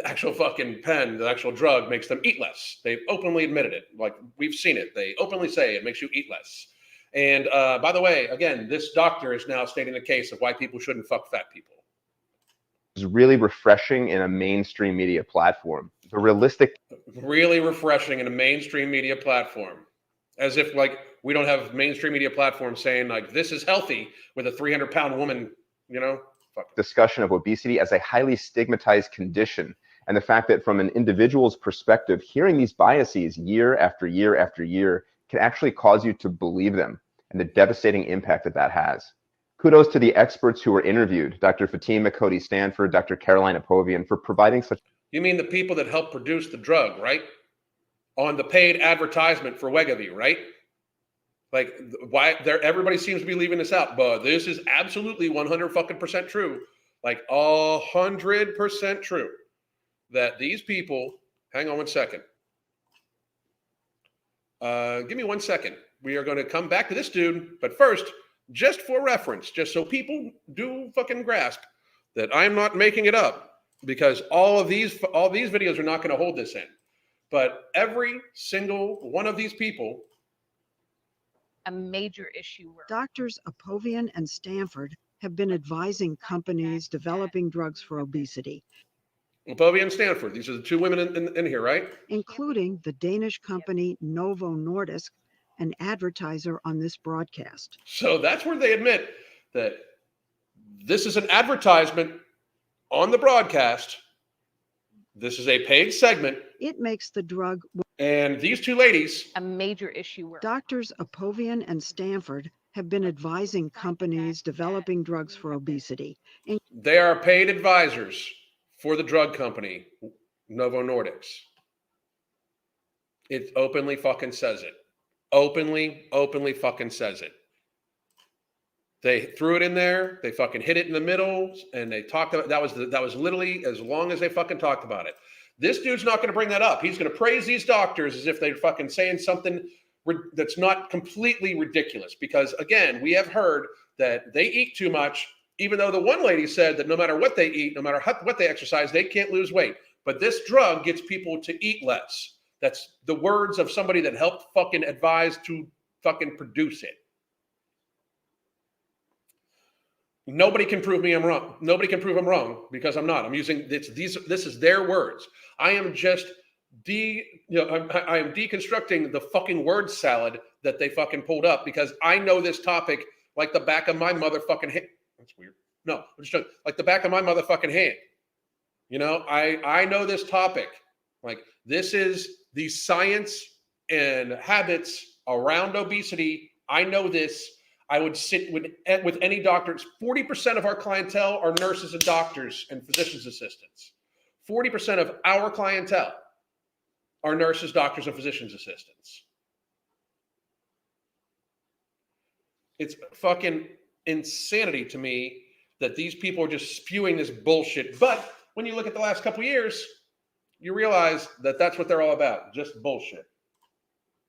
actual fucking pen, the actual drug makes them eat less. They've openly admitted it. Like, we've seen it. They openly say it makes you eat less. And by the way, again, this doctor is now stating the case of why people shouldn't fuck fat people. was really refreshing in a mainstream media platform. The realistic, Really refreshing in a mainstream media platform. As if, like, we don't have mainstream media platforms saying, like, this is healthy with a 300-pound woman, Fuck. discussion of obesity as a highly stigmatized condition, and the fact that from an individual's perspective, hearing these biases year after year after year can actually cause you to believe them, and the devastating impact that that has. Kudos to the experts who were interviewed, Dr. Fatima Cody Stanford, Dr. Caroline Apovian, for providing such. You mean the people that helped produce the drug, right? on the paid advertisement for Wegovy, right? Like, why everybody seems to be leaving this out, but this is absolutely 100% true. Like 100% true that these people, hang on one second. Give me 1 second. We are going to come back to this dude, but first, just for reference, just so people do fucking grasp that I'm not making it up, because all these videos are not going to hold this in. But every single one of these people, a major issue where Doctors Apovian and Stanford have been advising companies developing drugs for obesity, Bovie and Stanford, these are the two women in here, right? including the Danish company Novo Nordisk, an advertiser on this broadcast. So that's where they admit that this is an advertisement on the broadcast. This is a paid segment. It makes the drug. And these two ladies, a major issue where Doctors Apovian and Stanford have been advising companies developing drugs for obesity. they are paid advisors for the drug company, Novo Nordisk. It openly fucking says it. Openly fucking says it. They threw it in there. They fucking hit it in the middle, and they talked about that was literally as long as they fucking talked about it. This dude's not going to bring that up. He's going to praise these doctors as if they're fucking saying something that's not completely ridiculous. Because again, we have heard that they eat too much, even though the one lady said that no matter what they eat, no matter what they exercise, they can't lose weight. But this drug gets people to eat less. That's the words of somebody that helped fucking advise to fucking produce it. Nobody can prove me I'm wrong. Nobody can prove I'm wrong because I'm not. I'm using this is their words. I am just I am deconstructing the fucking word salad that they fucking pulled up because I know this topic like the back of my motherfucking hand. That's weird. No, I'm just like the back of my motherfucking hand. You know, I know this topic. Like, this is the science and habits around obesity. I know this. I would sit with any doctors. 40% of our clientele are nurses and doctors and physician's assistants. 40% of our clientele are nurses, doctors, and physician's assistants. It's fucking insanity to me that these people are just spewing this bullshit. But when you look at the last couple of years, you realize that that's what they're all about, just bullshit.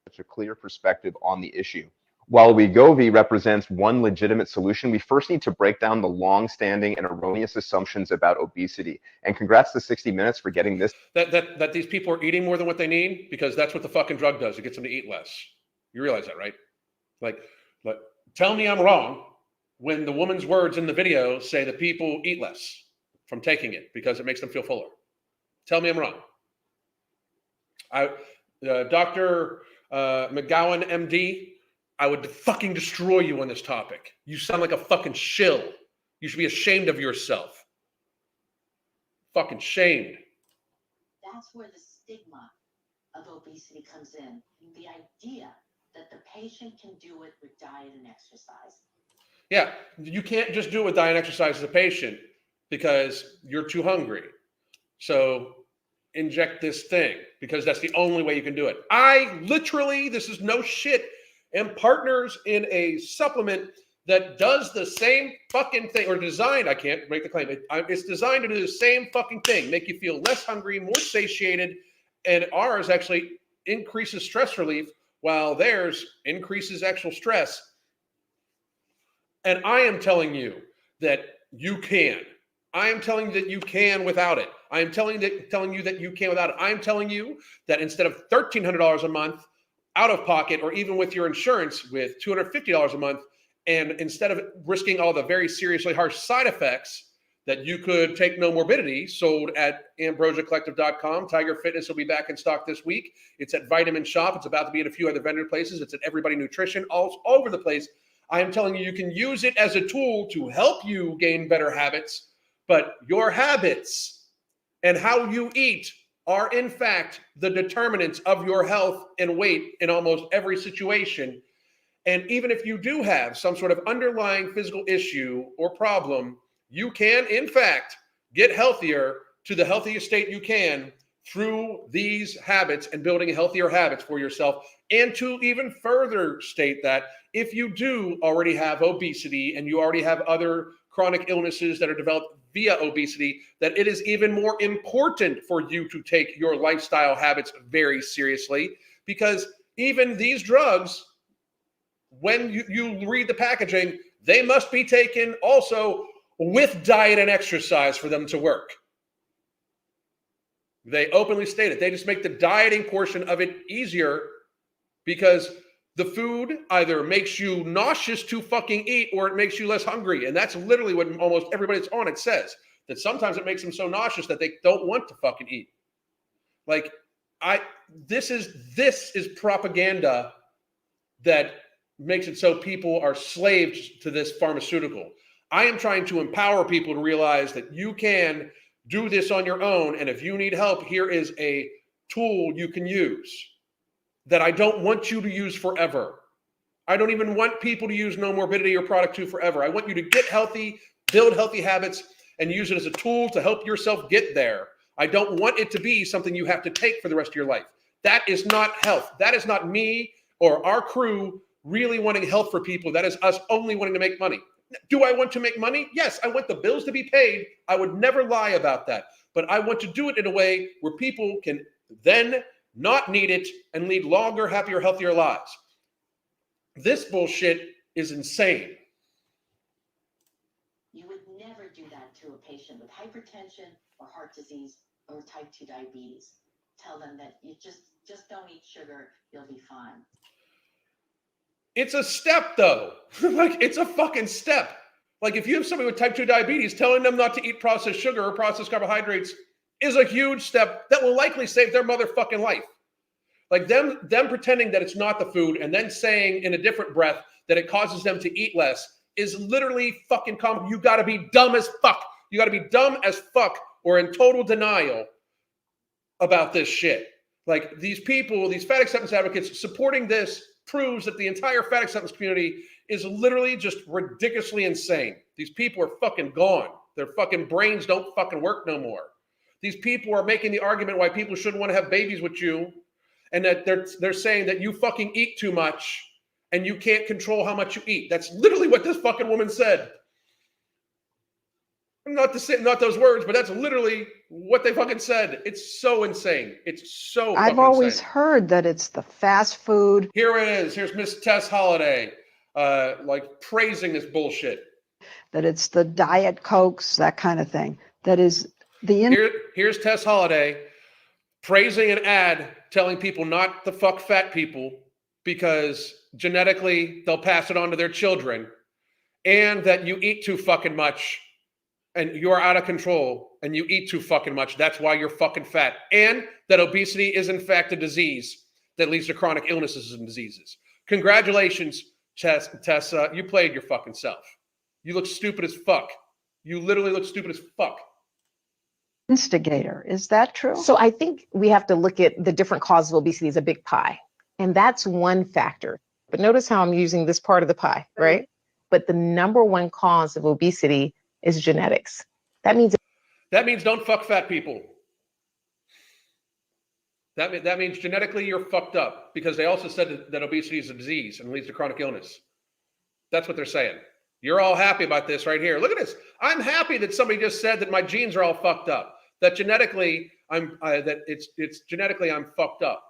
Such a clear perspective on the issue. While Wegovy represents one legitimate solution, we first need to break down the long-standing and erroneous assumptions about obesity. And congrats to 60 Minutes for getting this. That these people are eating more than what they need, because that's what the fucking drug does. It gets them to eat less. You realize that, right? Like, tell me I'm wrong when the woman's words in the video say that people eat less from taking it because it makes them feel fuller. Tell me I'm wrong. Dr. McGowan, MD, I would fucking destroy you on this topic. You sound like a fucking shill. You should be ashamed of yourself. Fucking shamed. That's where the stigma of obesity comes in. The idea that the patient can do it with diet and exercise. Yeah, you can't just do it with diet and exercise as a patient because you're too hungry. So inject this thing because that's the only way you can do it. I literally, this is no shit, am partners in a supplement that does the same fucking thing, or designed, I can't make the claim, it's designed to do the same fucking thing, make you feel less hungry, more satiated, and ours actually increases stress relief while theirs increases actual stress. And I am telling you that you can. I am telling you that you can without it. I am telling you that you can without it. I am telling you that instead of $1,300 a month out of pocket, or even with your insurance with $250 a month, and instead of risking all the very seriously harsh side effects, that you could take No Morbidity, sold at ambrosiacollective.com. Tiger Fitness will be back in stock this week. It's at Vitamin Shop. It's about to be in a few other vendor places. It's at Everybody Nutrition, all over the place. I am telling you, you can use it as a tool to help you gain better habits, but your habits and how you eat are in fact the determinants of your health and weight in almost every situation. And even if you do have some sort of underlying physical issue or problem, you can in fact get healthier to the healthiest state you can through these habits and building healthier habits for yourself. And to even further state that if you do already have obesity and you already have other chronic illnesses that are developed via obesity, that it is even more important for you to take your lifestyle habits very seriously, because even these drugs, when you read the packaging, they must be taken also with diet and exercise for them to work. They openly state it. They just make the dieting portion of it easier because the food either makes you nauseous to fucking eat or it makes you less hungry. And that's literally what almost everybody that's on it says, that sometimes it makes them so nauseous that they don't want to fucking eat. Like, this is propaganda that makes it so people are slaves to this pharmaceutical. I am trying to empower people to realize that you can do this on your own. And if you need help, here is a tool you can use that I don't want you to use forever. I don't even want people to use No Morbidity or Product 2 forever. I want you to get healthy, build healthy habits, and use it as a tool to help yourself get there. I don't want it to be something you have to take for the rest of your life. That is not health. That is not me or our crew really wanting health for people. That is us only wanting to make money. Do I want to make money? Yes, I want the bills to be paid. I would never lie about that. But I want to do it in a way where people can then not need it and lead longer, happier, healthier lives. This bullshit is insane. You would never do that to a patient with hypertension or heart disease or type 2 diabetes. Tell them that you just don't eat sugar, you'll be fine. It's a step, though. Like, it's a fucking step. Like, if you have somebody with type 2 diabetes, telling them not to eat processed sugar or processed carbohydrates is a huge step that will likely save their motherfucking life. Like, them pretending that it's not the food and then saying in a different breath that it causes them to eat less is literally fucking common. You gotta be dumb as fuck. You gotta be dumb as fuck or in total denial about this shit. Like, these people, these fat acceptance advocates supporting this proves that the entire fat acceptance community is literally just ridiculously insane. These people are fucking gone. Their fucking brains don't fucking work no more. These people are making the argument why people shouldn't want to have babies with you, and that they're saying that you fucking eat too much and you can't control how much you eat. That's literally what this fucking woman said. Not those words, but that's literally what they fucking said. It's so insane. It's so fucking I've always insane. heard that it's the fast food, Here it is. Here's Miss Tess Holliday, like praising this bullshit. that it's the Diet Cokes, that kind of thing. That is the Here's Tess Holliday praising an ad telling people not to fuck fat people because genetically they'll pass it on to their children, and that you eat too fucking much and you're out of control and you eat too fucking much. That's why you're fucking fat. And that obesity is in fact a disease that leads to chronic illnesses and diseases. Congratulations, Tess. You played your fucking self. You look stupid as fuck. You literally look stupid as fuck. instigator. Is that true? So I think we have to look at the different causes of obesity as a big pie. And that's one factor. But notice how I'm using this part of the pie, right? But the number one cause of obesity is genetics. That means don't fuck fat people. That means genetically you're fucked up, because they also said that obesity is a disease and leads to chronic illness. That's what they're saying. You're all happy about this right here. Look at this. I'm happy that somebody just said that my genes are all fucked up. That genetically it's genetically I'm fucked up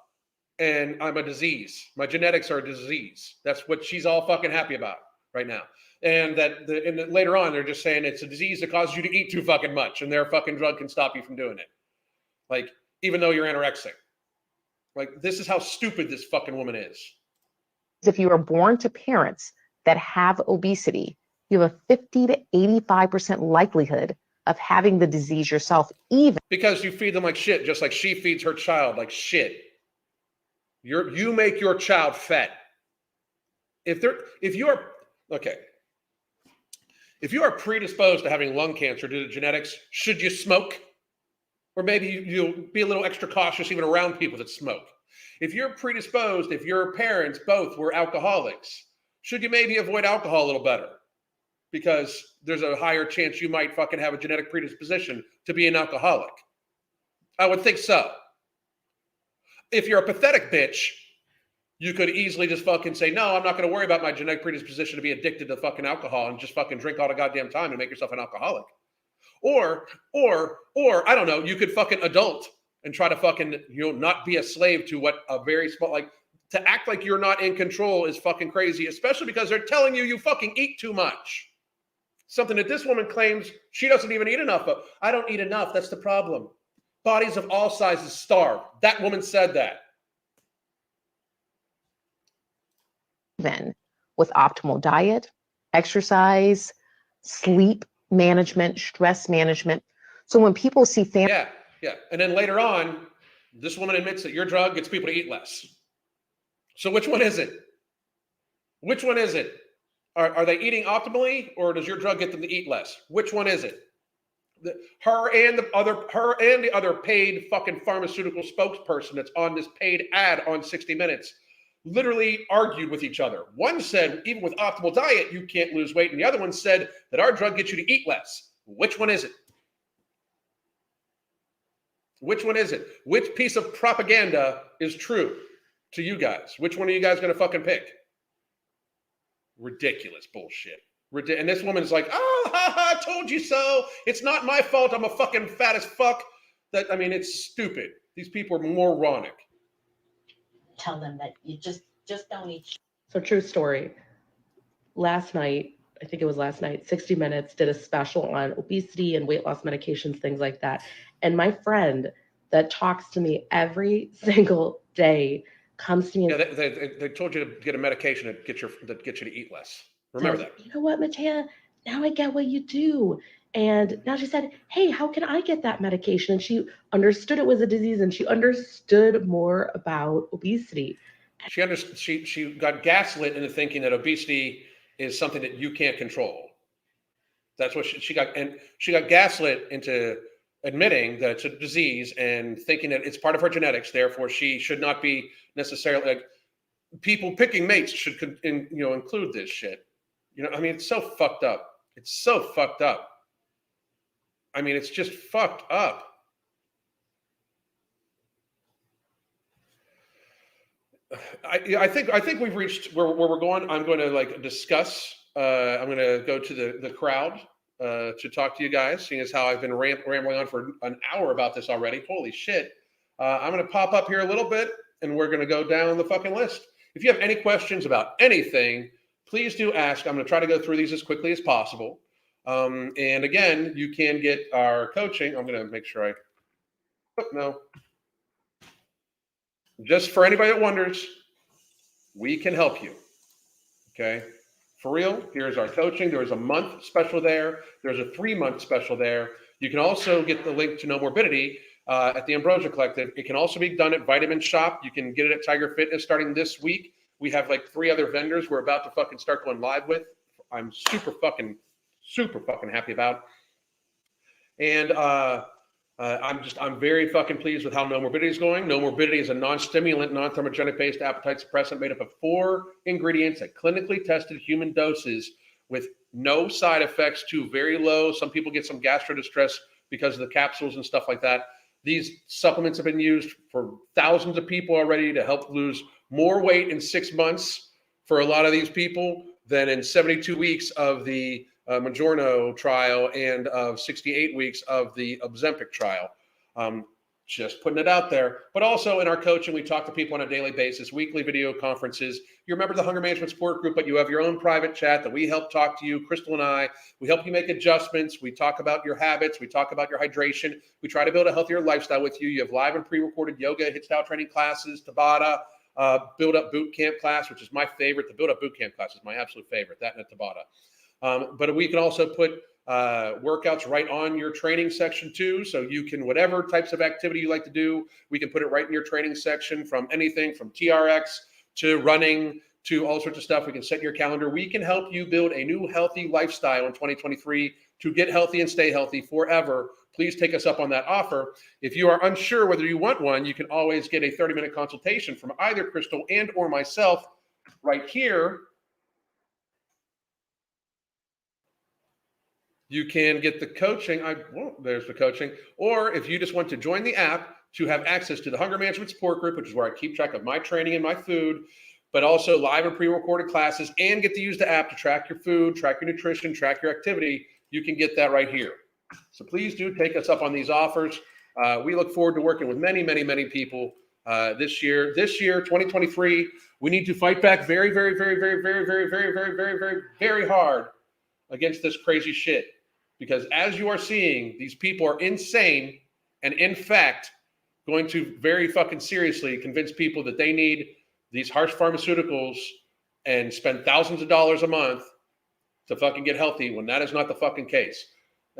and I'm a disease. My genetics are a disease. That's what she's all fucking happy about right now. And that later on they're just saying it's a disease that causes you to eat too fucking much, and their fucking drug can stop you from doing it. Like, even though you're anorexic. Like, this is how stupid this fucking woman is. if you are born to parents that have obesity, you have a 50 to 85% likelihood of having the disease yourself, even Because you feed them like shit, just like she feeds her child like shit. You make your child fat. If you are predisposed to having lung cancer due to genetics, should you smoke? Or maybe you'll be a little extra cautious even around people that smoke. If you're predisposed, if your parents both were alcoholics, should you maybe avoid alcohol a little better? Because there's a higher chance you might fucking have a genetic predisposition to be an alcoholic. I would think so. If you're a pathetic bitch, you could easily just fucking say, no, I'm not going to worry about my genetic predisposition to be addicted to fucking alcohol and just fucking drink all the goddamn time and make yourself an alcoholic. Or I don't know, you could fucking adult and try to fucking, not be a slave to what a very small, like, to act like you're not in control is fucking crazy, especially because they're telling you fucking eat too much. Something that this woman claims she doesn't even eat enough of. I don't eat enough. That's the problem. Bodies of all sizes starve. That woman said that. Then with optimal diet, exercise, sleep management, stress management. So when people see family. Yeah. And then later on, this woman admits that your drug gets people to eat less. So which one is it? Which one is it? Are they eating optimally, or does your drug get them to eat less? Which one is it? Her and the other paid fucking pharmaceutical spokesperson that's on this paid ad on 60 Minutes literally argued with each other. One said, even with optimal diet, you can't lose weight. And the other one said that our drug gets you to eat less. Which one is it? Which one is it? Which piece of propaganda is true to you guys? Which one are you guys going to fucking pick? Ridiculous bullshit. And this woman is like, oh, ha, ha, I told you so. It's not my fault. I'm a fucking fat as fuck. It's stupid. These people are moronic. Tell them that you just don't eat. So true story. Last night, I think it was last night, 60 Minutes did a special on obesity and weight loss medications, things like that. And my friend that talks to me every single day comes to me. Yeah, they told you to get a medication that gets you to eat less. Remember that. You know what, Matea? Now I get what you do. And now she said, hey, how can I get that medication? And she understood it was a disease, and she understood more about obesity. She got gaslit into thinking that obesity is something that you can't control. That's what she got. And she got gaslit into admitting that it's a disease and thinking that it's part of her genetics. Therefore, she should not be necessarily, like, people picking mates should include this shit. It's so fucked up. It's so fucked up. It's just fucked up. I think we've reached where we're going. I'm going to discuss. I'm going to go to the crowd to talk to you guys, seeing as how I've been rambling on for an hour about this already. Holy shit. I'm going to pop up here a little bit, and we're going to go down the fucking list. If you have any questions about anything, please do ask. I'm going to try to go through these as quickly as possible. And again, you can get our coaching. I'm going to make sure no. Just for anybody that wonders, we can help you. Okay. For real, here's our coaching. There's a month special there. There's a 3-month special there. You can also get the link to No Morbidity at the Ambrosia Collective. It can also be done at Vitamin Shop. You can get it at Tiger Fitness starting this week. We have like 3 other vendors we're about to fucking start going live with. I'm super fucking happy about. And I'm very fucking pleased with how No Morbidity is going. No Morbidity is a non-stimulant, non-thermogenic-based appetite suppressant made up of 4 ingredients at clinically tested human doses with no side effects to very low. Some people get some gastro distress because of the capsules and stuff like that. These supplements have been used for thousands of people already to help lose more weight in 6 months for a lot of these people than in 72 weeks of the Majorno trial and of 68 weeks of the Ozempic trial. Just putting it out there. But also in our coaching, we talk to people on a daily basis, weekly video conferences. You're a member of the Hunger Management Support Group, but you have your own private chat that we help talk to you, Crystal and I. We help you make adjustments. We talk about your habits. We talk about your hydration. We try to build a healthier lifestyle with you. You have live and pre-recorded yoga, hit style training classes, Tabata, build up boot camp class, which is my favorite. The build up boot camp class is my absolute favorite, that and the Tabata. But we can also put workouts right on your training section too. So you can, whatever types of activity you like to do, we can put it right in your training section, from anything from TRX to running to all sorts of stuff. We can set your calendar. We can help you build a new healthy lifestyle in 2023 to get healthy and stay healthy forever. Please take us up on that offer. If you are unsure whether you want one, you can always get a 30-minute consultation from either Crystal and or myself right here. You can get the coaching. There's the coaching. Or if you just want to join the app, to have access to the Hunger Management Support Group, which is where I keep track of my training and my food, but also live and pre-recorded classes, and get to use the app to track your food, track your nutrition, track your activity, you can get that right here. So please do take us up on these offers. We look forward to working with many, many, many people this year. This year, 2023, we need to fight back very, very, very, very, very, very, very, very, very, very, very hard against this crazy shit. Because as you are seeing, these people are insane and in fact going to very fucking seriously convince people that they need these harsh pharmaceuticals and spend thousands of dollars a month to fucking get healthy when that is not the fucking case.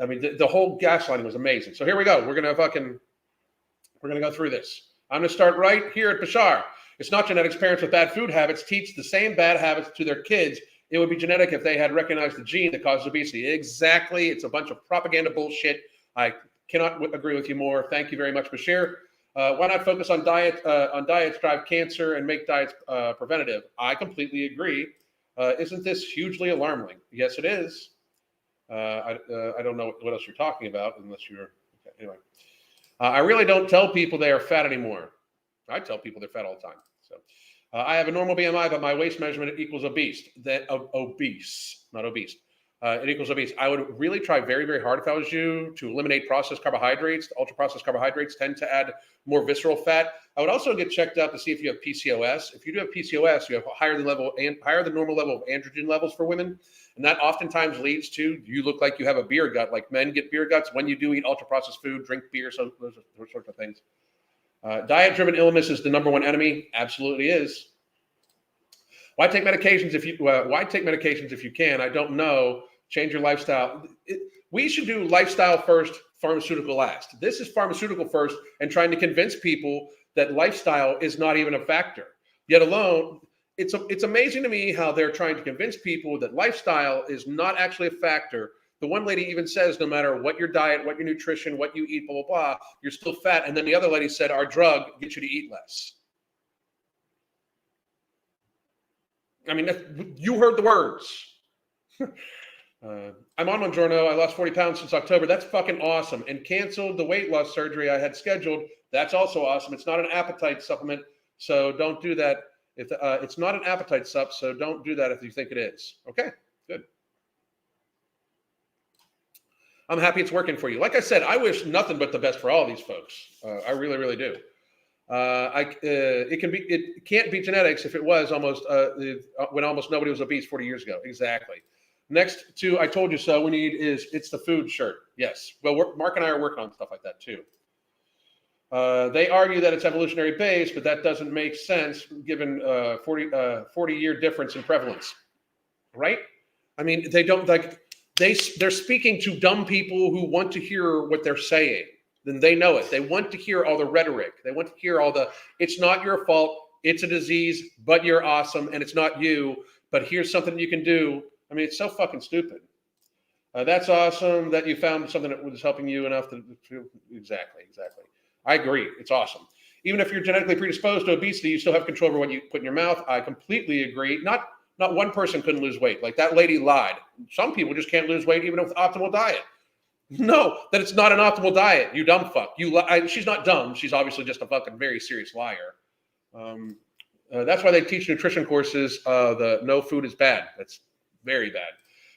I mean, the whole gaslighting was amazing. So here we go. We're going to go through this. I'm going to start right here at Bashar. It's not genetics. Parents with bad food habits teach the same bad habits to their kids. It would be genetic if they had recognized the gene that causes obesity. Exactly. It's a bunch of propaganda bullshit. I cannot agree with you more. Thank you very much, Bashir. Why not focus on diets drive cancer and make diets preventative? I completely agree. Isn't this hugely alarming? Yes, it is. I don't know what else you're talking about unless you're okay. Anyway. I really don't tell people they are fat anymore. I tell people they're fat all the time. So I have a normal BMI, but my waist measurement equals obese. Obese, not obese. It equals obese. I would really try very, very hard if I was you to eliminate processed carbohydrates. Ultra processed carbohydrates tend to add more visceral fat. I would also get checked out to see if you have PCOS. If you do have PCOS, you have higher than normal level of androgen levels for women. And that oftentimes leads to you look like you have a beer gut, like men get beer guts when you do eat ultra processed food, drink beer, so those sorts of things. Diet-driven illness is the number one enemy. Absolutely is. Why take medications if you can? I don't know. Change your lifestyle. We should do lifestyle first, pharmaceutical last. This is pharmaceutical first and trying to convince people that lifestyle is not even a factor. Yet alone, it's amazing to me how they're trying to convince people that lifestyle is not actually a factor. The one lady even says, no matter what your diet, what your nutrition, what you eat, blah, blah, blah, you're still fat. And then the other lady said, our drug gets you to eat less. I mean, you heard the words. I'm on Mounjaro. I lost 40 pounds since October. That's fucking awesome. And canceled the weight loss surgery I had scheduled. That's also awesome. It's not an appetite supplement, so don't do that. It's not an appetite sup, so don't do that if you think it is. Okay, good. I'm happy it's working for you. Like I said, I wish nothing but the best for all these folks. I really, really do. It can't be genetics if it was when almost nobody was obese 40 years ago. Exactly. Next to I told you so, we need it's the food shirt. Yes. Well, Mark and I are working on stuff like that too. They argue that it's evolutionary based, but that doesn't make sense given 40-year difference in prevalence, right? I mean, they don't like they're speaking to dumb people who want to hear what they're saying. Then they know it. They want to hear all the rhetoric. They want to hear all the, it's not your fault. It's a disease, but you're awesome. And it's not you, but here's something you can do. I mean, it's so fucking stupid. That's awesome that you found something that was helping you enough to exactly. I agree. It's awesome. Even if you're genetically predisposed to obesity, you still have control over what you put in your mouth. I completely agree. Not one person couldn't lose weight. Like that lady lied. Some people just can't lose weight even with optimal diet. No, that it's not an optimal diet. You dumb fuck. She's not dumb. She's obviously just a fucking very serious liar. That's why they teach nutrition courses. The no food is bad. That's very bad.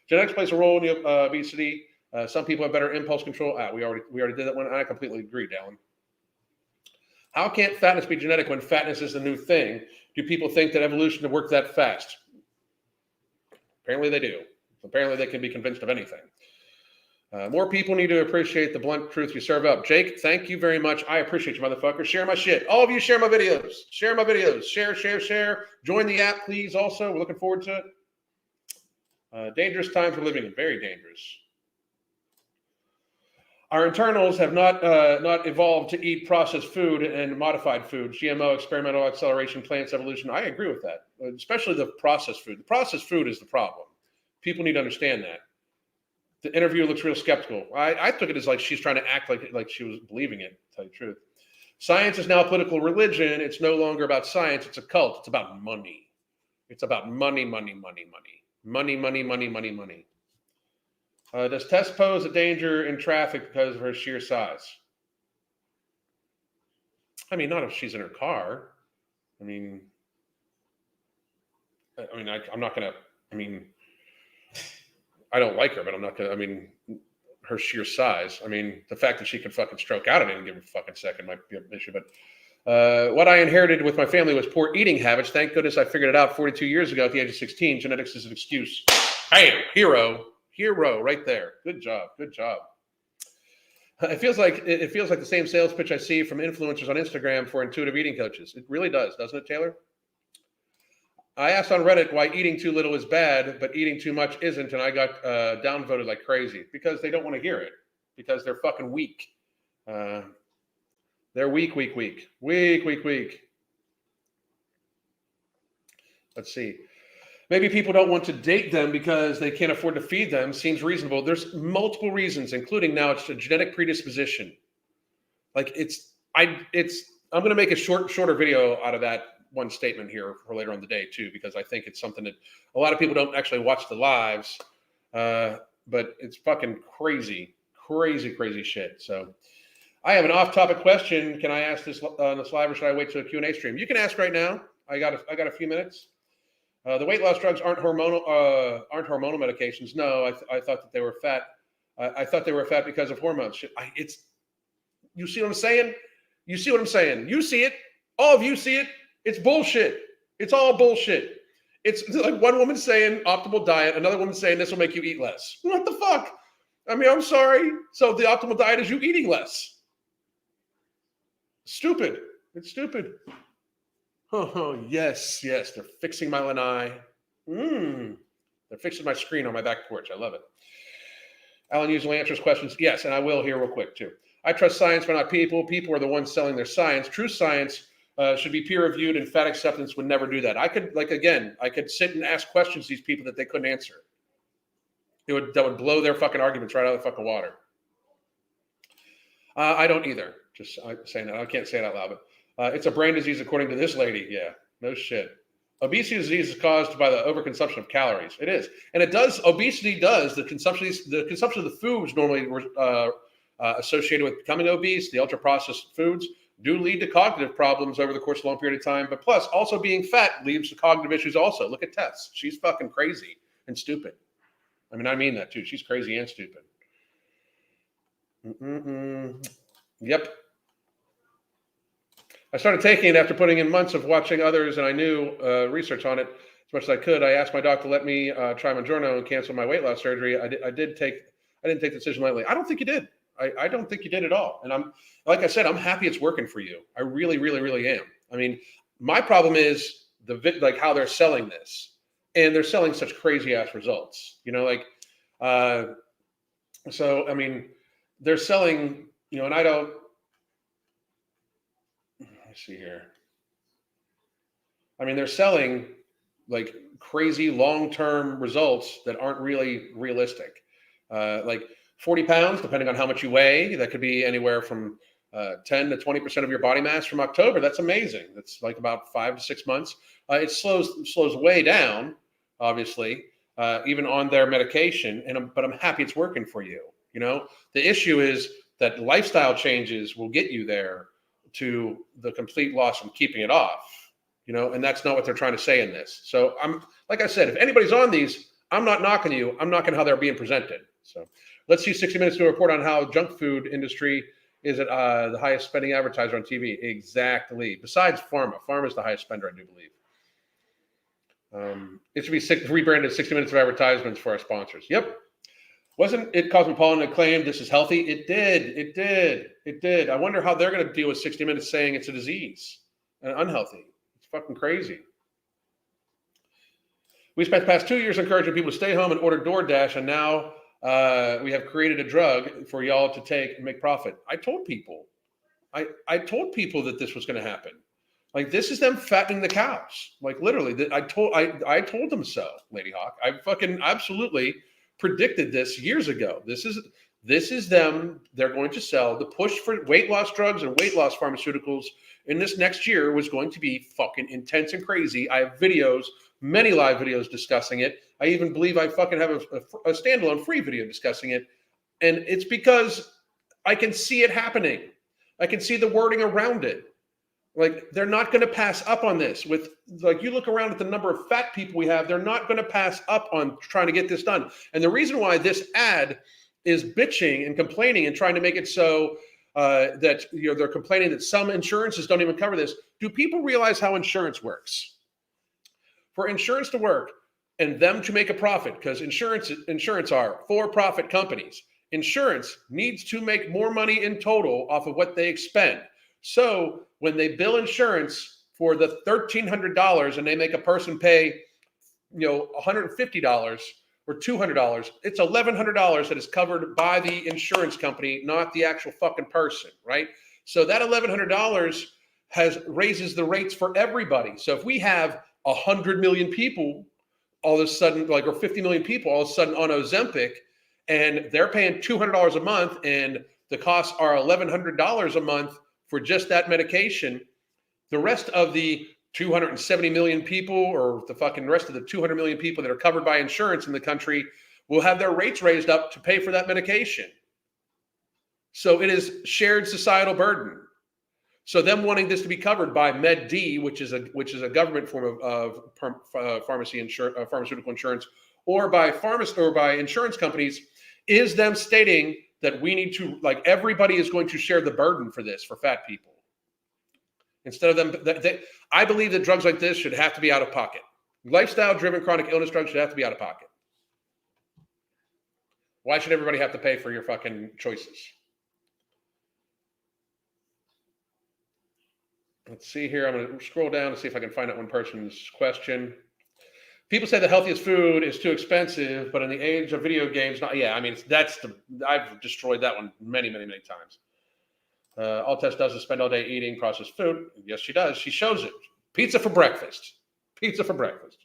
Genetics plays a role in obesity. Some people have better impulse control. We already did that one. I completely agree, Dallin. How can't fatness be genetic when fatness is the new thing? Do people think that evolution will work that fast? Apparently they do. Apparently they can be convinced of anything. More people need to appreciate the blunt truth you serve up. Jake, thank you very much. I appreciate you, motherfucker. Share my shit. All of you share my videos. Share my videos. Share. Join the app, please, also. We're looking forward to it. Dangerous times we're living in. Very dangerous. Our internals have not evolved to eat processed food and modified food. GMO, experimental acceleration, plants, evolution. I agree with that, especially the processed food. The processed food is the problem. People need to understand that. The interviewer looks real skeptical. I took it as like she's trying to act like she was believing it, to tell you the truth. Science is now a political religion. It's no longer about science. It's a cult. It's about money. It's about money. Does Tess pose a danger in traffic because of her sheer size? I mean, not if she's in her car. I mean, I'm not gonna. I mean, I don't like her, but I'm not gonna. I mean, her sheer size. I mean, the fact that she can fucking stroke out at any given fucking second might be an issue. But what I inherited with my family was poor eating habits. Thank goodness I figured it out 42 years ago at the age of 16. Genetics is an excuse. Hey, hero, right there. Good job. It feels like the same sales pitch I see from influencers on Instagram for intuitive eating coaches. It really does, doesn't it, Taylor? I asked on Reddit why eating too little is bad, but eating too much isn't, and I got downvoted like crazy because they don't want to hear it, because they're fucking weak. They're weak. Let's see. Maybe people don't want to date them because they can't afford to feed them. Seems reasonable. There's multiple reasons, including now it's a genetic predisposition. Like I'm going to make a shorter video out of that one statement here for later on the day too, because I think it's something that a lot of people don't actually watch the lives, but it's fucking crazy shit. So I have an off-topic question. Can I ask this on this live, or should I wait to a Q&A stream? You can ask right now. I got a few minutes. The weight loss drugs aren't hormonal medications. No, I thought that they were fat. I thought they were fat because of hormones. You see what I'm saying? You see what I'm saying? You see it. All of you see it. It's bullshit. It's all bullshit. It's like one woman saying optimal diet, another woman saying this will make you eat less. What the fuck? I mean, I'm sorry. So the optimal diet is you eating less. Stupid. It's stupid. Oh, yes. They're fixing my lanai. They're fixing my screen on my back porch. I love it. Alan usually answers questions. Yes, and I will here real quick too. I trust science, but not people. People are the ones selling their science. True science should be peer-reviewed, and fat acceptance would never do that. I could sit and ask questions to these people that they couldn't answer. That would blow their fucking arguments right out of the fucking water. I don't either. Just saying that. I can't say it out loud, but it's a brain disease according to this lady. Yeah, no shit. Obesity disease is caused by the overconsumption of calories. It is, and it does. Obesity does the consumption of the foods normally associated with becoming obese. The ultra-processed foods do lead to cognitive problems over the course of a long period of time. But plus, also being fat leads to cognitive issues. Also, look at Tess. She's fucking crazy and stupid. I mean that too. She's crazy and stupid. Yep. I started taking it after putting in months of watching others, and I knew research on it as much as I could. I asked my doctor to let me try Mounjaro and cancel my weight loss surgery. I didn't take the decision lightly. I don't think you did. I don't think you did at all. And I'm, like I said, I'm happy it's working for you. I really, really, really am. I mean, my problem is how they're selling this, and they're selling such crazy ass results. So I mean, they're selling, and I don't. Let's see here. I mean, they're selling like crazy long-term results that aren't really realistic. Like 40 pounds, depending on how much you weigh, that could be anywhere from 10 to 20% of your body mass from October. That's amazing. That's like about 5 to 6 months. It slows way down, obviously, even on their medication. But I'm happy it's working for you. The issue is that lifestyle changes will get you there to the complete loss from keeping it off, and that's not what they're trying to say in this. So like I said, if anybody's on these, I'm not knocking you. I'm knocking how they're being presented. So let's see 60 Minutes to report on how junk food industry is at the highest spending advertiser on TV. Exactly. Besides pharma. Pharma is the highest spender, I do believe. It should be rebranded 60 Minutes of advertisements for our sponsors. Yep. Wasn't it Cosmopolitan that claimed this is healthy? It did. I wonder how they're going to deal with 60 Minutes saying it's a disease and unhealthy. It's fucking crazy. We spent the past 2 years encouraging people to stay home and order DoorDash, and now we have created a drug for y'all to take and make profit. I told people. I told people that this was going to happen. Like, this is them fattening the cows. Like, literally, I told them so, Lady Hawk. I fucking absolutely predicted this years ago. This is them. They're going to sell. The push for weight loss drugs and weight loss pharmaceuticals in this next year was going to be fucking intense and crazy. I have videos, many live videos discussing it. I even believe I fucking have a standalone free video discussing it. And it's because I can see it happening. I can see the wording around it. Like, they're not going to pass up on this. With, like, you look around at the number of fat people we have, they're not going to pass up on trying to get this done. And the reason why this ad is bitching and complaining and trying to make it so that, you know, they're complaining that some insurances don't even cover this. Do people realize how insurance works? For insurance to work and them to make a profit, because insurance are for-profit companies, insurance needs to make more money in total off of what they expend. So when they bill insurance for the $1,300 and they make a person pay, you know, $150 or $200, it's $1,100 that is covered by the insurance company, not the actual fucking person, right? So that $1,100 raises the rates for everybody. So if we have 100 million people all of a sudden, like, or 50 million people all of a sudden on Ozempic, and they're paying $200 a month, and the costs are $1,100 a month for just that medication, the rest of the 270 million people, or the fucking rest of the 200 million people that are covered by insurance in the country, will have their rates raised up to pay for that medication. So it is shared societal burden. So them wanting this to be covered by Med D, which is a government form of pharmaceutical insurance, or by insurance companies, is them stating that we need to, like, everybody is going to share the burden for this for fat people. Instead of them, I believe that drugs like this should have to be out of pocket. Lifestyle-driven chronic illness drugs should have to be out of pocket. Why should everybody have to pay for your fucking choices? Let's see here. I'm going to scroll down to see if I can find out one person's question. People say the healthiest food is too expensive, but in the age of video games, not. Yeah, I mean, I've destroyed that one many, many, many times. All Tess does is spend all day eating processed food. Yes, she does. She shows it. Pizza for breakfast. Pizza for breakfast.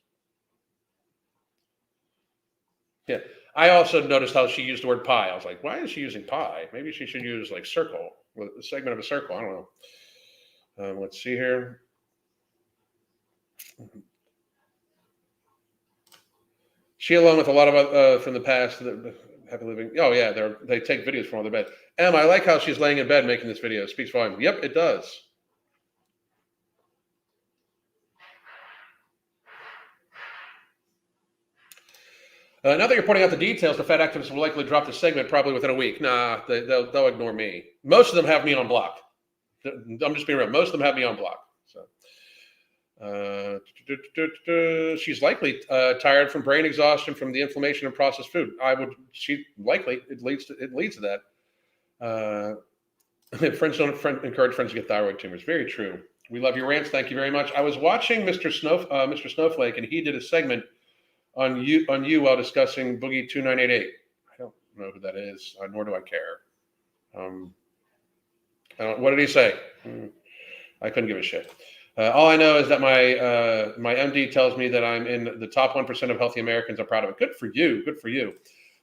Yeah. I also noticed how she used the word pie. I was like, why is she using pie? Maybe she should use, like, circle, a segment of a circle. I don't know. Let's see here. She, along with a lot of from the past, happy living. Oh yeah, they take videos from all their bed. I like how she's laying in bed making this video. It speaks volume. Yep, it does. Now that you're pointing out the details, the fat activists will likely drop the segment probably within a week. Nah, they'll ignore me. Most of them have me on block. I'm just being real. Most of them have me on block. So, she's likely tired from brain exhaustion from the inflammation of processed food. It leads to that. Friends don't encourage friends to get thyroid tumors. Very true. We love your rants. Thank you very much. I was watching Mr. Snowflake, and he did a segment on you while discussing Boogie 2988. I don't know who that is, nor do I care. What did he say? I couldn't give a shit. All I know is that my MD tells me that I'm in the top 1% of healthy Americans. I'm proud of it. Good for you. Good for you.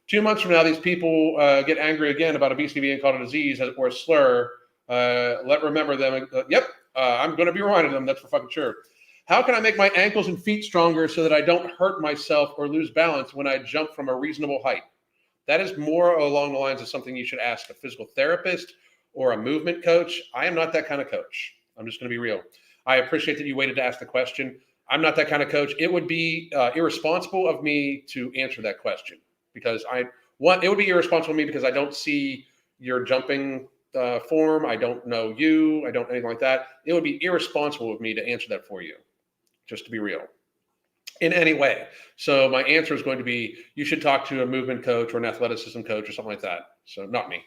2 months from now, these people get angry again about obesity being called a disease or a slur. Remember them. I'm going to be reminding them. That's for fucking sure. How can I make my ankles and feet stronger so that I don't hurt myself or lose balance when I jump from a reasonable height? That is more along the lines of something you should ask a physical therapist or a movement coach. I am not that kind of coach. I'm just going to be real. I appreciate that you waited to ask the question. I'm not that kind of coach. It would be irresponsible of me to answer that question because it would be irresponsible of me because I don't see your jumping form. I don't know you. I don't anything like that. It would be irresponsible of me to answer that for you, just to be real, in any way. So my answer is going to be, you should talk to a movement coach or an athleticism coach or something like that. So not me.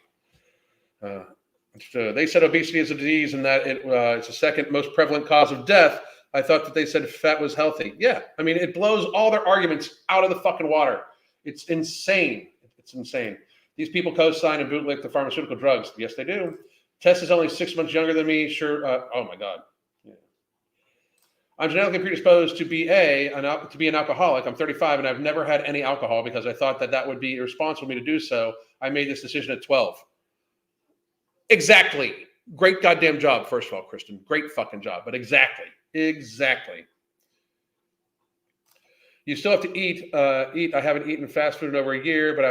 They said obesity is a disease and that it's the second most prevalent cause of death. I thought that they said fat was healthy. Yeah, I mean, it blows all their arguments out of the fucking water. It's insane. It's insane. These people co-sign and bootleg the pharmaceutical drugs. Yes, they do. Tess is only 6 months younger than me. Sure. Oh my God. Yeah. I'm genetically predisposed to be an alcoholic. I'm 35 and I've never had any alcohol because I thought that would be irresponsible of me to do so. I made this decision at 12. Exactly. Great goddamn job, first of all, Kristen. Great fucking job. But exactly. You still have to eat. I haven't eaten fast food in over a year, but I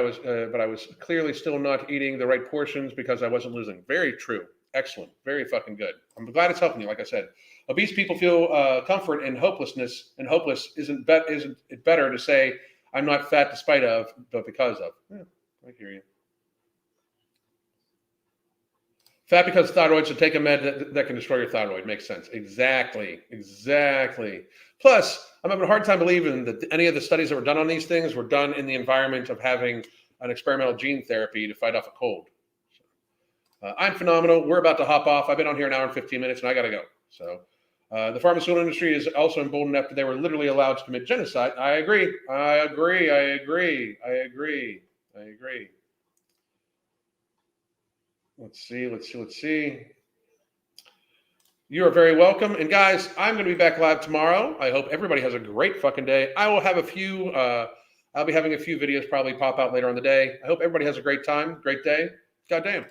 was clearly still not eating the right portions because I wasn't losing. Very true. Excellent. Very fucking good. I'm glad it's helping you. Like I said, obese people feel comfort in hopelessness, and hopeless isn't it better to say I'm not fat despite of, but because of. Yeah, I hear you. Fat because of thyroid, so take a med that can destroy your thyroid. Makes sense. Exactly. Plus, I'm having a hard time believing that any of the studies that were done on these things were done in the environment of having an experimental gene therapy to fight off a cold. I'm phenomenal. We're about to hop off. I've been on here an hour and 15 minutes, and I got to go. So the pharmaceutical industry is also emboldened after they were literally allowed to commit genocide. I agree. Let's see. You are very welcome. And guys, I'm going to be back live tomorrow. I hope everybody has a great fucking day. I will have I'll be having a few videos probably pop out later on the day. I hope everybody has a great time, great day. Goddamn.